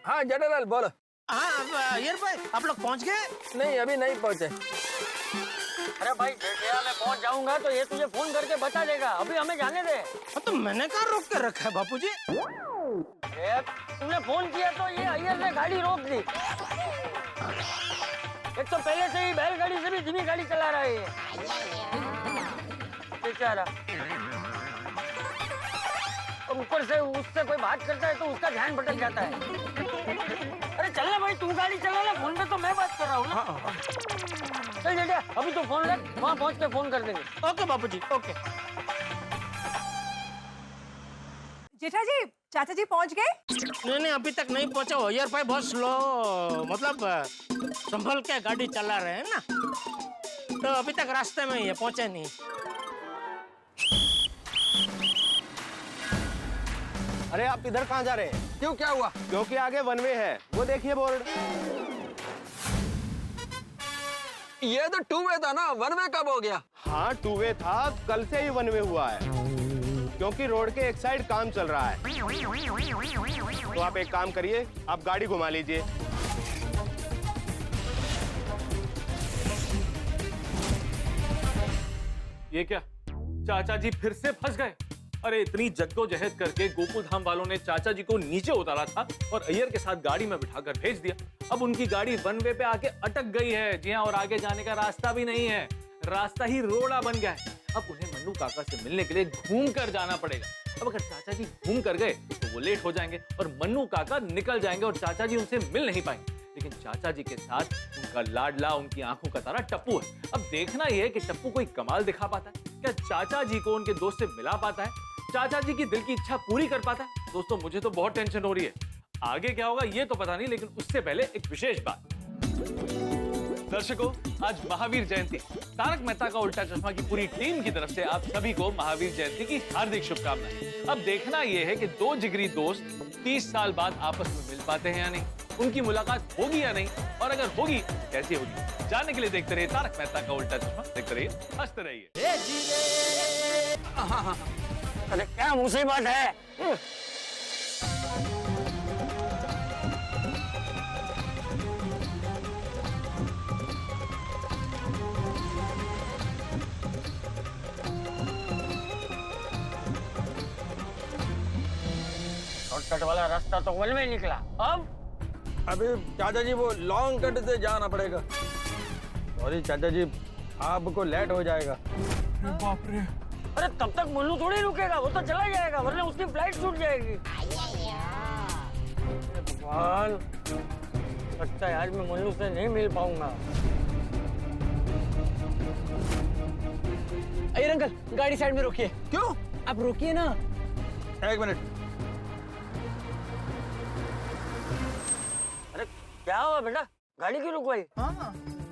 हाँ जेठालाल बोलो। हाँ यार भाई, आप लोग पहुंच गए? नहीं अभी नहीं पहुंचे। अरे भाई जेठिया, मैं पहुंच जाऊंगा तो ये तुझे फोन करके बता देगा, अभी हमें जाने दे। तो मैंने कहाँ रोक के रखा है बापूजी? तुमने फोन किया तो ये अय्यर ने गाड़ी रोक दी। एक तो पहले से ही बैलगाड़ी से भी धीमी गाड़ी चला रहा है ये बेचारा, और ऊपर से उससे कोई बात करता है तो उसका ध्यान भटक जाता है। अरे चल ना भाई, तू गाड़ी चला ना, फोन पे तो मैं बात कर रहा हूँ ना। चल जेठिया, अभी तो फोन रख, वहाँ पहुँच के फोन कर देंगे। ओके बापूजी, ओके। जेठा जी, चाचा जी पहुंच गए? नहीं अभी तक नहीं पहुंचा हो यार भाई, बहुत स्लो, मतलब संभल के गाड़ी चला रहे हैं ना, तो अभी तक रास्ते में ही है, पहुंचे नहीं। अरे आप इधर कहाँ जा रहे हैं? क्यों, क्या हुआ? क्योंकि आगे वन वे है, वो देखिए बोर्ड। ये तो 2 वे था ना, 1 वे कब हो गया? हाँ 2 वे था, कल से ही 1 वे हुआ है, क्योंकि रोड के एक साइड काम चल रहा है। तो आप एक काम करिए, आप गाड़ी घुमा लीजिए। ये क्या, चाचा जी फिर से फंस गए? अरे इतनी जद्दोजहद करके गोकुल धाम वालों ने चाचा जी को नीचे उतारा था और अय्यर के साथ गाड़ी में बिठाकर भेज दिया। अब उनकी गाड़ी 1 वे पे आके अटक गई है। जी हाँ, और आगे जाने का रास्ता भी नहीं है, रास्ता ही रोड़ा बन गया है। अब उन्हें मन्नू काका से मिलने के लिए घूम कर जाना पड़ेगा। अब अगर चाचा जी घूम कर गए तो वो लेट हो जाएंगे और मन्नू काका निकल जाएंगे और चाचा जी उनसे मिल नहीं पाएंगे। लेकिन चाचा जी के साथ उनका लाडला, उनकी आंखों का तारा टप्पू है। अब देखना यह है कि टप्पू कोई कमाल दिखा पाता है क्या, चाचा जी को उनके दोस्त से मिला पाता है, चाचा जी की दिल की इच्छा पूरी कर पाता है। दोस्तों मुझे तो बहुत टेंशन हो रही है, आगे क्या होगा ये तो पता नहीं, लेकिन उससे पहले एक विशेष बात। दर्शकों, आज महावीर जयंती। तारक मेहता का उल्टा चश्मा की पूरी टीम की तरफ से आप सभी को महावीर जयंती की हार्दिक शुभकामनाएं। अब देखना यह है कि 2 जिगरी दोस्त 30 साल बाद आपस में मिल पाते हैं या नहीं, उनकी मुलाकात होगी या नहीं, और अगर होगी कैसी होगी, जानने के लिए देखते रहिए तारक मेहता का उल्टा चश्मा, देखते रहिए, हंसते रहिए। अरे क्या मुसीबत है? शॉर्टकट वाला रास्ता तो वन में निकला, अब अभी चाचा जी वो लॉन्ग कट से जाना पड़ेगा। सॉरी चाचा जी, आपको लेट हो जाएगा। बाप रे। अरे तब तक मन्नू थोड़ी रुकेगा, वो तो चला जाएगा, वरना उसकी फ्लाइट छूट जाएगी। भगवान, लगता है आज मैं मन्नू से नहीं मिल पाऊंगा। अय्यर अंकल, गाड़ी साइड में रोकिए। क्यों? आप रोकिए ना। 1 मिनट। अरे क्या हुआ बेटा, गाड़ी क्यों रुकवाई?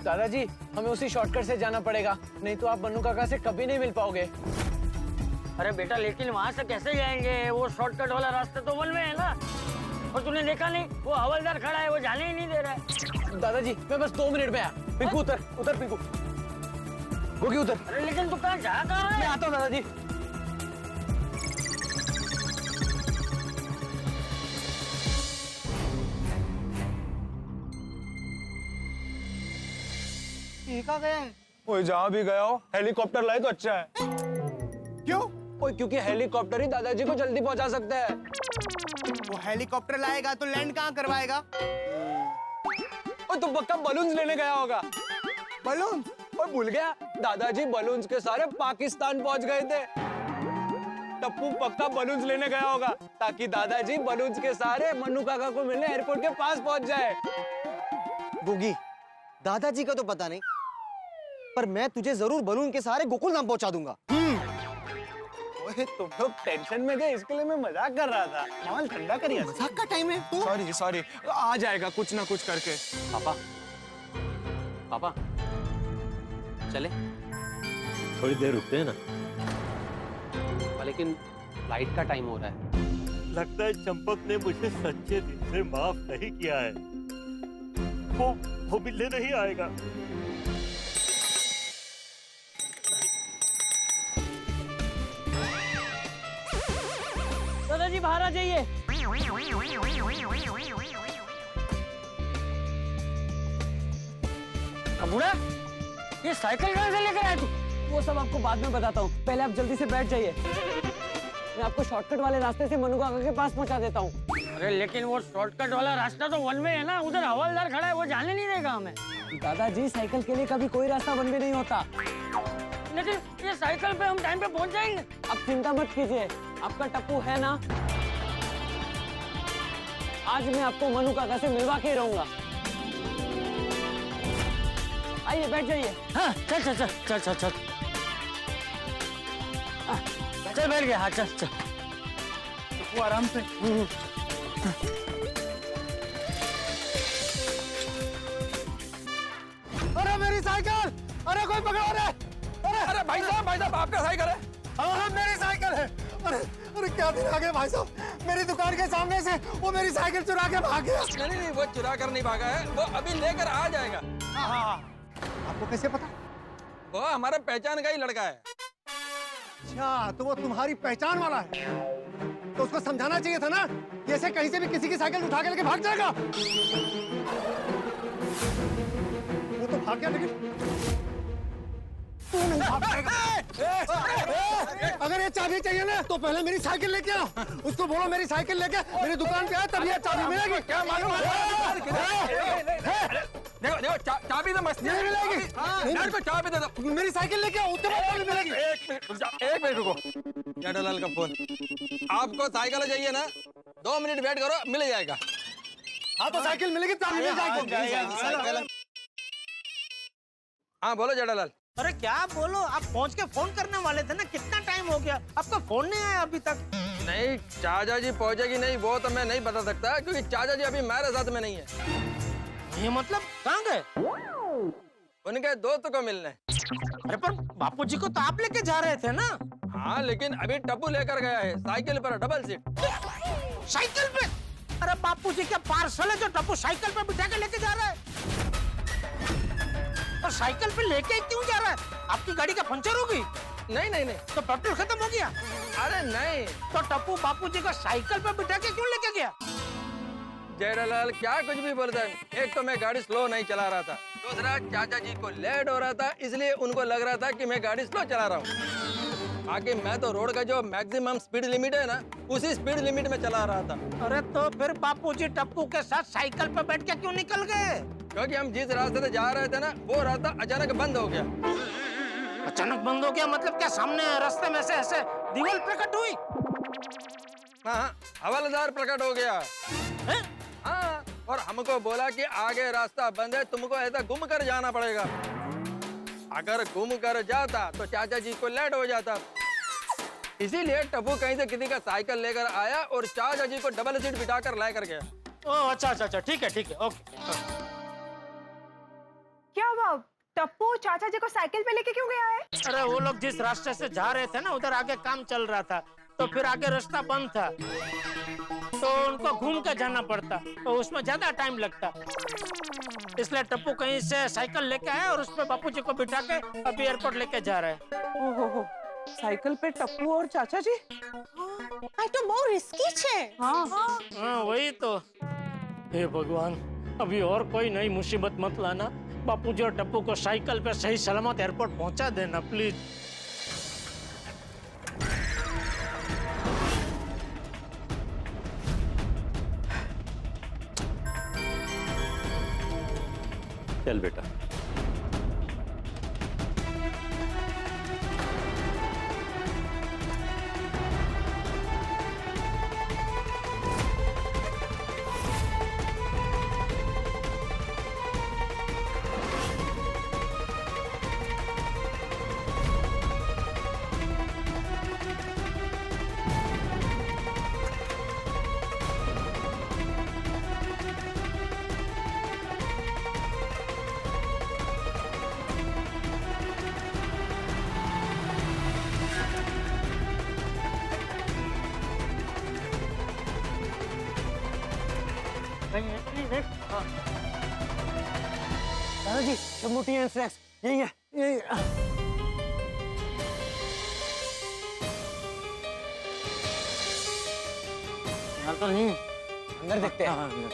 दादाजी, हमें उसी शॉर्टकट से जाना पड़ेगा, नहीं तो आप मन्नू काका से कभी नहीं मिल पाओगे। अरे बेटा, लेकिन वहाँ से कैसे जाएंगे? वो शॉर्टकट वाला रास्ता तो वन में है ना, और तूने देखा नहीं वो हवलदार खड़ा है, वो जाने ही नहीं दे रहा है। दादाजी मैं बस 2 मिनट में आया। पिंकू उतर, उतर पिंकू, गोगी उतर। अरे लेकिन तू कहाँ जा कहाँ रहा है? मैं आता हूँ दादाजी। कहाँ गया है? वो जहाँ भी गया हो हेलीकॉप्टर लाए तो अच्छा है। क्यों? क्योंकि हेलीकॉप्टर ही दादाजी को जल्दी पहुंचा सकता है। वो हेलीकॉप्टर लाएगा तो लैंड कहाँ करवाएगा? और तो पक्का बलून्स लेने गया होगा। बलून? और भूल गया, दादाजी बलून्स के सारे पाकिस्तान पहुंच गए थे। टप्पू पक्का बलून्स लेने गया होगा ताकि दादाजी बलून्स के सारे मन्नू काका को मिलने एयरपोर्ट के पास पहुंच जाए। गुगी, दादाजी का तो पता नहीं, पर मैं तुझे जरूर बलून के सहारे गोकुल धाम पहुंचा दूंगा। ओए तुम लोग टेंशन में थे, इसके लिए मैं मजाक कर रहा था। माहौल ठंडा करिए। मजाक का टाइम है। सॉरी सॉरी, आ जाएगा कुछ ना कुछ करके। पापा पापा चले? थोड़ी देर रुकते हैं ना। लेकिन फ्लाइट का टाइम हो रहा है। लगता है चंपक ने मुझे सच्चे दिल से माफ नहीं किया है। वो मिलने नहीं आएगा। दादाजी बाहर आ जाइए। बुढ़ा, ये साइकिल कहाँ से लेकर आया तू? वो सब आपको बाद में बताता हूँ, पहले आप जल्दी से बैठ जाइए। मैं आपको शॉर्टकट वाले रास्ते से मनु काका के पास पहुँचा देता हूँ। अरे लेकिन वो शॉर्टकट वाला रास्ता तो वन वे है ना, उधर हवलदार खड़ा है, वो जाने नहीं देगा हमें। दादाजी, साइकिल के लिए कभी कोई रास्ता वन वे नहीं होता। लेकिन ये साइकिल पे हम टाइम पे पहुंच जाएंगे। आप चिंता मत कीजिए, आपका टप्पू है ना, आज मैं आपको मनु काका से मिलवा के रहूंगा। आइए बैठ जाइए। हाँ चल चल चल चल चल चल चल बैठ गया। हाँ चल चल, वो आराम से। अरे मेरी साइकिल! अरे कोई पकड़ो रे! अरे भाई साहब आपका साइकिल है? हाँ मेरी साइकिल है। अरे क्या दिन आ गए भाई साहब, मेरी दुकान के सामने से वो मेरी साइकिल चुरा के भाग गया। नहीं, वो चुरा कर नहीं भागा है, वो अभी लेकर आ जाएगा। हाँ, आपको कैसे पता? वो हमारे पहचान का ही लड़का है। अच्छा, तो वो तुम्हारी पहचान वाला है, तो उसको समझाना चाहिए था ना, जैसे कहीं से भी किसी की साइकिल उठा के लेके भाग जाएगा। वो तो भाग गया, लेकिन तू नहीं भाग पाएगा। अगर ये चाबी चाहिए ना तो पहले मेरी साइकिल लेके आओ, उसको बोलो मेरी साइकिल लेके मेरी दुकान पे आए तब ये चाबी मिलेगी। क्या मालूम? देखो चाबी तो मस्ती नहीं मिलेगी। मेरे को चाबी दे दो, मेरी साइकिल लेके आओ, उसके बाद चाबी मिलेगी। एक मिनट रुको। जेठालाल का फोन। आपको साइकिल चाहिए ना, 2 मिनट वेट करो, मिल जाएगा। हाँ तो साइकिल मिलेगी, चाबी मिल जाएगी। हाँ बोलो जेठालाल। अरे क्या बोलो, आप पहुंच के फोन करने वाले थे ना, कितना टाइम हो गया, आपका फोन नहीं आया अभी तक। नहीं, चाचा जी पहुंचेगी नहीं वो तो मैं नहीं बता सकता, क्योंकि चाचा जी अभी मेरे साथ में नहीं है। ये मतलब कहाँ गए? उनके दोस्त को मिलने। अरे पर बापूजी को तो आप लेके जा रहे थे ना। हाँ लेकिन अभी टप्पू लेकर गया है साइकिल पर, डबल सीट। साइकिल पे? अरे बापूजी क्या पार्सल है जो टप्पू साइकिल पे बिठा के लेके जा रहा है? और साइकिल पे लेके क्यों जा रहा है? आपकी गाड़ी का पंचर हो गई? नहीं नहीं नहीं। तो पेट्रोल खत्म हो गया? अरे नहीं। तो टप्पू बापूजी को साइकिल पे बिठा के क्यों लेके गया? जेठालाल क्या कुछ भी बोलता है, एक तो मैं गाड़ी स्लो नहीं चला रहा था, दूसरा चाचा जी को लेट हो रहा था, इसलिए उनको लग रहा था कि मैं गाड़ी स्लो चला रहा हूँ। बाकी मैं तो रोड का जो मैक्सिमम स्पीड लिमिट है ना, उसी स्पीड लिमिट में चला रहा था। अरे तो फिर बापूजी टप्पू के साथ साइकिल पे बैठ के क्यों निकल गए? क्योंकि हम जिस रास्ते से जा रहे थे ना, वो रास्ता अचानक बंद हो गया। अचानक बंद हो गया मतलब क्या? सामने रास्ते में से ऐसे दीवार प्रकट हुई? हाँ, हवलदार प्रकट हो गया। हाँ, और हमको बोला कि आगे रास्ता बंद है, तुमको ऐसा घूम कर जाना पड़ेगा। अगर घूम कर जाता तो चाचा जी को लेट हो जाता, इसीलिए टप्पू कहीं से किसी का साइकिल लेकर आया और चाचा जी को डबल सीट बिठा कर लेकर गया। ओह अच्छा अच्छा अच्छा, ठीक है ओके। क्या हुआ? टप्पू चाचा जी को साइकिल पे लेके क्यों गया है? अरे वो लोग जिस रास्ते से जा रहे थे ना, उधर आगे काम चल रहा था, तो फिर आगे रास्ता बंद था, तो उनको घूम कर जाना पड़ता, तो उसमें ज्यादा टाइम लगता, इसलिए टप्पू कहीं से साइकिल लेके आया और उसमें बापूजी को बिठा के अभी एयरपोर्ट लेके जा रहे हैं। ओहो, साइकिल पे टप्पू और चाचा जी? આ તો બહુ રિસ્કી છે। हाँ वही तो। हे भगवान, अभी और कोई नई मुसीबत मत लाना, बापूजी और टप्पू को साइकिल पे सही सलामत एयरपोर्ट पहुंचा देना प्लीज। चल बेटा। दादाजी चंपू टी एंड स्नैक्स यही है, यही है। यहाँ तो नहीं, अंदर देखते हैं। हाँ, अंदर।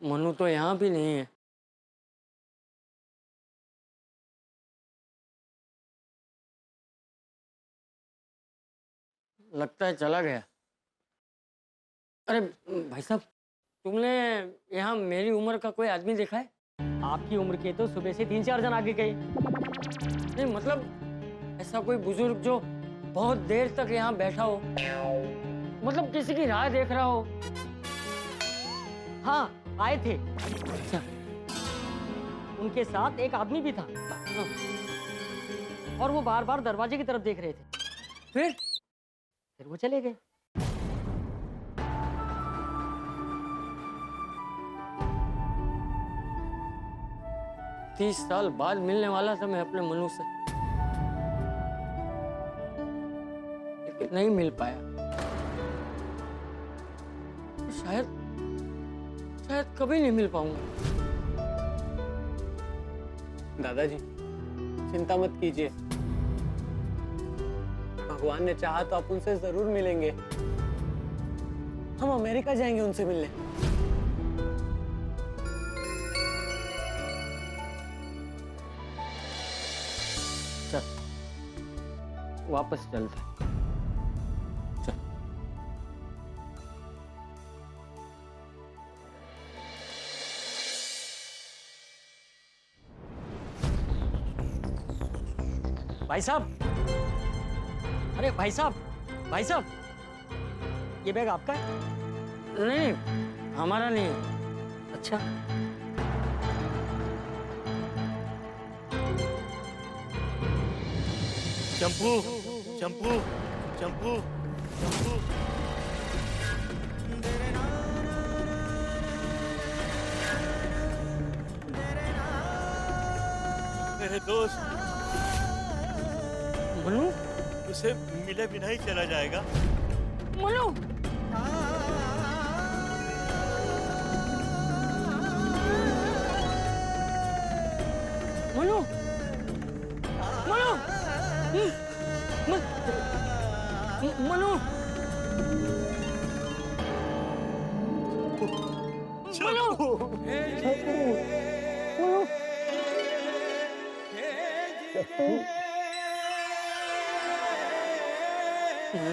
मनु तो यहाँ भी नहीं है। लगता है चला गया। अरे भाई साहब, तुमने यहाँ मेरी उम्र का कोई आदमी देखा है? आपकी उम्र के तो सुबह से 3-4 जन आगे गए। नहीं मतलब ऐसा कोई बुजुर्ग जो बहुत देर तक यहाँ बैठा हो, मतलब किसी की राह देख रहा हो। हाँ आए थे। अच्छा, उनके साथ एक आदमी भी था और वो बार बार दरवाजे की तरफ देख रहे थे। फिर वो चले गए। तीस साल बाद मिलने वाला था मैं अपने मनु से, लेकिन नहीं मिल पाया। शायद कभी नहीं मिल पाऊंगा। दादाजी चिंता मत कीजिए, भगवान ने चाहा तो आप उनसे जरूर मिलेंगे। हम अमेरिका जाएंगे उनसे मिलने। चल वापस चलते हैं। चल। भाई साहब, अरे भाई साहब, ये बैग आपका है? नहीं, हमारा नहीं है। अच्छा, चंपू चंपू चंपू चंपू। मेरे दोस्त मनु, उसे मिले बिना ही चला जाएगा। मनु, मनु, मनु, मनु,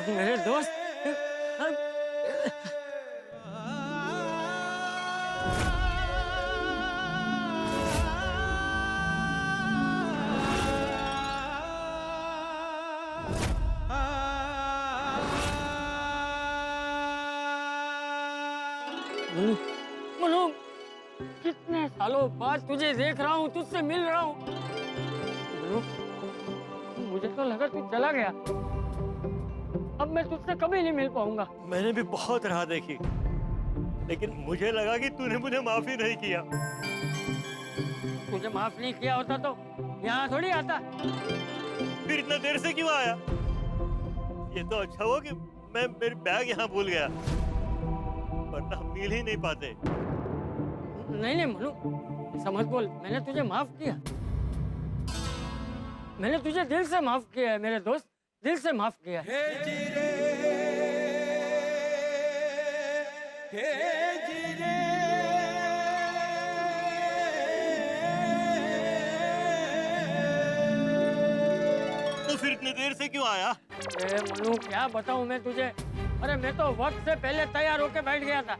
मेरे दोस्त, मनु, कितने सालों बाद तुझे देख रहा हूँ, तुझसे मिल रहा हूँ। मनु, मुझे तो लगा तू चला गया। अब मैं तुझसे कभी नहीं मिल पाऊंगा। मैंने भी बहुत राह देखी, लेकिन मुझे लगा कि तूने मुझे माफ ही नहीं किया। तुझे माफ नहीं किया होता तो यहाँ थोड़ी आता। फिर इतना देर से क्यों आया? ये तो अच्छा हुआ कि मैं मेरी बैग यहाँ भूल गया, वरना हम मिल ही नहीं पाते। नहीं मनु, ऐसा मत बोल। मैंने तुझे माफ किया, मैंने तुझे दिल से माफ किया है मेरे दोस्त, दिल से माफ किया है। फिर इतनी देर से क्यों आया? अरे मनु क्या बताऊं मैं तुझे, अरे मैं तो वक्त से पहले तैयार होके बैठ गया था,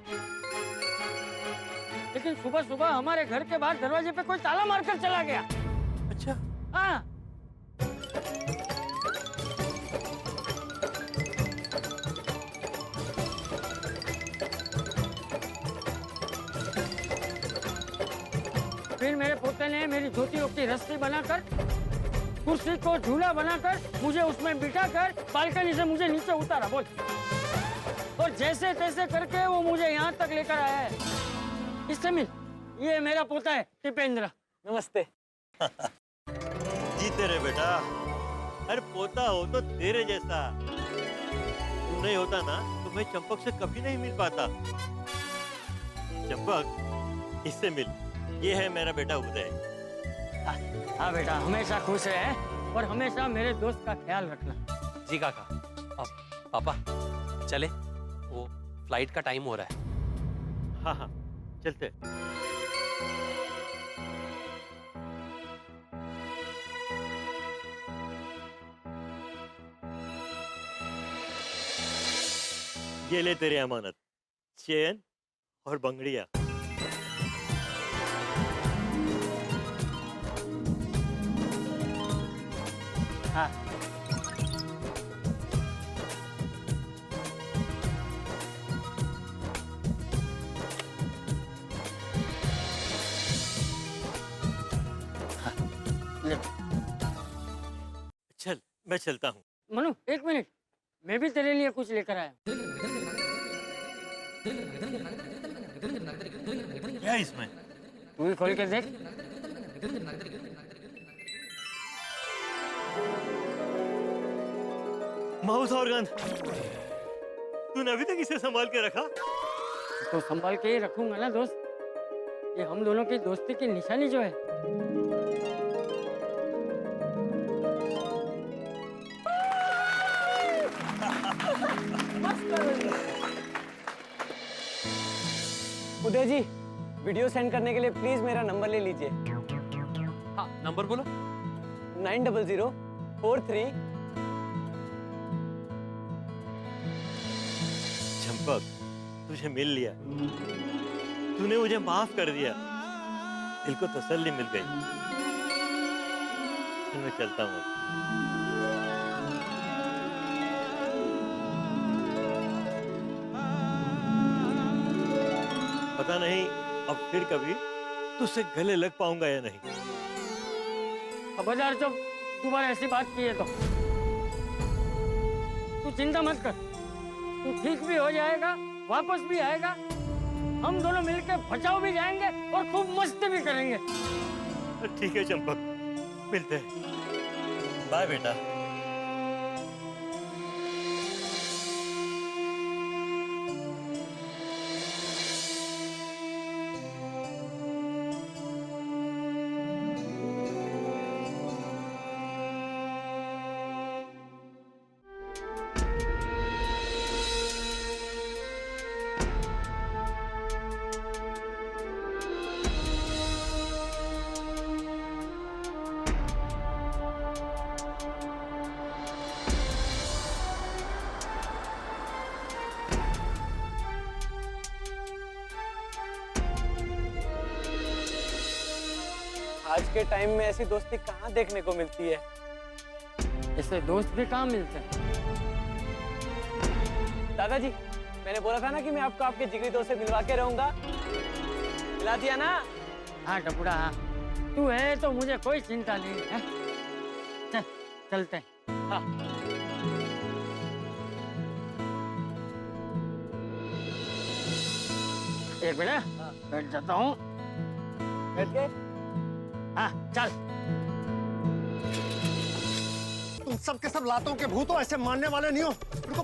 लेकिन सुबह सुबह हमारे घर के बाहर दरवाजे पे कोई ताला मारकर चला गया। अच्छा। हाँ। फिर मेरे पोते ने मेरी धोतियों की रस्सी बनाकर, कुर्सी को झूला बनाकर मुझे उसमें बिठाकर बालकनी से मुझे नीचे उतारा, बोल। और जैसे तैसे करके वो मुझे यहाँ तक लेकर आया है। इससे मिल, ये मेरा पोता है टिपेंद्र। नमस्ते। जीते रहे बेटा। अरे पोता हो तो तेरे जैसा। तू नहीं होता ना तो मैं चंपक से कभी नहीं मिल पाता। चंपक, इससे मिल। ये है मेरा बेटा उदय। हाँ बेटा, हमेशा खुश रहे और हमेशा मेरे दोस्त का ख्याल रखना। जी काका। अब पापा चले, वो फ्लाइट का टाइम हो रहा है। हाँ हाँ चलते। ये ले तेरी अमानत, चेन और बंगड़िया। हाँ। चल मैं चलता हूँ। मनु एक मिनट, मैं भी तेरे लिए कुछ लेकर आया। क्या है इसमें? तू भी खोल के देख। Mouse organ. तूने अभी तक इसे संभाल के रखा? तो संभाल के ही रखूंगा ना दोस्त, ये हम दोनों की दोस्ती की निशानी जो है। उदय जी, वीडियो सेंड करने के लिए प्लीज मेरा नंबर ले लीजिए। हाँ नंबर बोलो। 90043। चंपक, तुझे मिल लिया। तूने मुझे माफ कर दिया। दिल को तसल्ली मिल गई। चल मैं चलता हूँ। पता नहीं अब फिर कभी तुझसे गले लग पाऊंगा या नहीं। खबरदार जब दोबारा ऐसी बात की है तो तू चिंता मत कर, तू ठीक भी हो जाएगा, वापस भी आएगा। हम दोनों मिलकर बचाव भी जाएंगे और खूब मस्ती भी करेंगे। ठीक है चंपक, मिलते हैं। बाय बेटा। आज के टाइम में ऐसी दोस्ती कहाँ देखने को मिलती है? इससे दोस्त भी कहाँ मिलते हैं। दादाजी, मैंने बोला था ना कि मैं आपको आपके जिगरी दोस्त से मिलवा के रहूंगा। मिला दिया ना? हाँ टपुड़ा, हाँ तू है तो मुझे कोई चिंता नहीं है। चल चलते हैं। हाँ। एक मिनट, बैठ जाता हूँ। बैठ के? हाँ चल। तुम सब के सब लातों के भूतों ऐसे मानने वाले नहीं हो। रुको,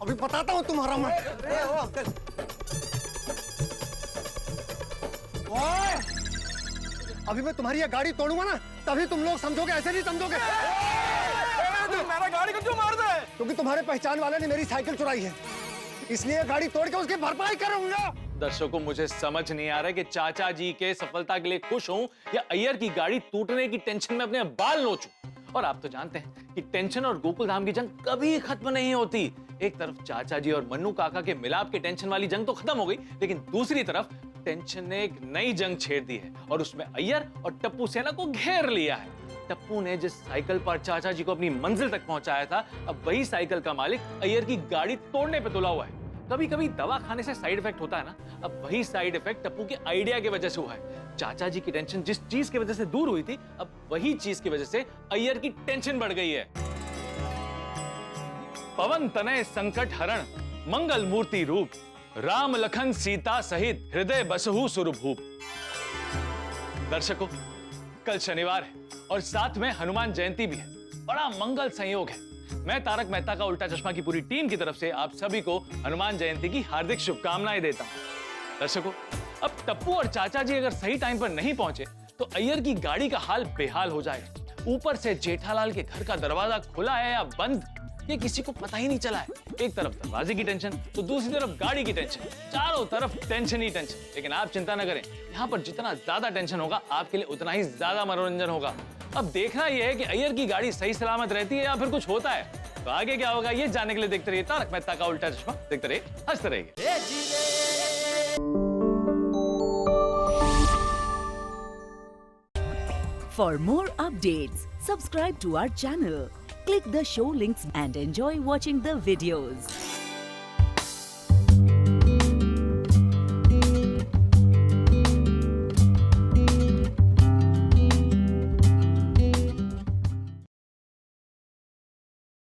अभी बताता हूँ तुम्हारा मैं। अंकल, ओए! अभी मैं तुम्हारी ये गाड़ी तोड़ूंगा ना, तभी तुम लोग समझोगे, ऐसे नहीं समझोगे। मेरा गाड़ी को क्यों मार दे? क्योंकि तुम्हारे पहचान वाले ने मेरी साइकिल चुराई है, इसलिए गाड़ी तोड़ के उसकी भरपाई करूंगा। दर्शकों, मुझे समझ नहीं आ रहा है कि चाचा जी के सफलता के लिए खुश हूं या अय्यर की गाड़ी टूटने की टेंशन में अपने बाल नोचूं। और आप तो जानते हैं कि टेंशन और गोकुल धाम की जंग कभी खत्म नहीं होती। एक तरफ चाचा जी और मन्नू काका के मिलाप की टेंशन वाली जंग तो खत्म हो गई, लेकिन दूसरी तरफ टेंशन ने एक नई जंग छेड़ दी है और उसमें अय्यर और टप्पू सेना को घेर लिया है। टप्पू ने जिस साइकिल पर चाचा जी को अपनी मंजिल तक पहुंचाया था, अब वही साइकिल का मालिक अय्यर की गाड़ी तोड़ने पे तुला हुआ है। कभी कभी दवा खाने से साइड इफेक्ट होता है ना, अब वही साइड इफेक्ट टप्पू के आइडिया की वजह से हुआ है। चाचा जी की टेंशन जिस चीज की वजह से दूर हुई थी, अब वही चीज की वजह से अय्यर की टेंशन बढ़ गई है। पवन तनय संकट हरण मंगल मूर्ति रूप, राम लखन सीता सहित हृदय बसहु सुरभूप। दर्शकों, कल शनिवार है और साथ में हनुमान जयंती भी है। बड़ा मंगल संयोग है। मैं तारक मेहता का उल्टा चश्मा की पूरी टीम की तरफ से आप सभी को हनुमान जयंती की हार्दिक शुभकामनाएं देता हूं। दर्शकों, अब टप्पू और चाचा जी अगर सही टाइम पर नहीं पहुंचे तो अय्यर की गाड़ी का हाल बेहाल हो जाएगा। ऊपर से जेठालाल के घर का दरवाजा खुला है या बंद, ये किसी को पता ही नहीं चला है। एक तरफ दरवाजे की टेंशन तो दूसरी तरफ गाड़ी की टेंशन, चारों तरफ टेंशन ही टेंशन। लेकिन आप चिंता न करें, यहाँ पर जितना ज्यादा टेंशन होगा आपके लिए उतना ही ज्यादा मनोरंजन होगा। अब देखना यह है कि अय्यर की गाड़ी सही सलामत रहती है या फिर कुछ होता है। तो आगे क्या होगा ये जानने के लिए देखते रहिए तारक मेहता का उल्टा चश्मा। देखते रहिए, हंसते रहिए। For more updates, subscribe to our channel, click the show links and enjoy watching the videos.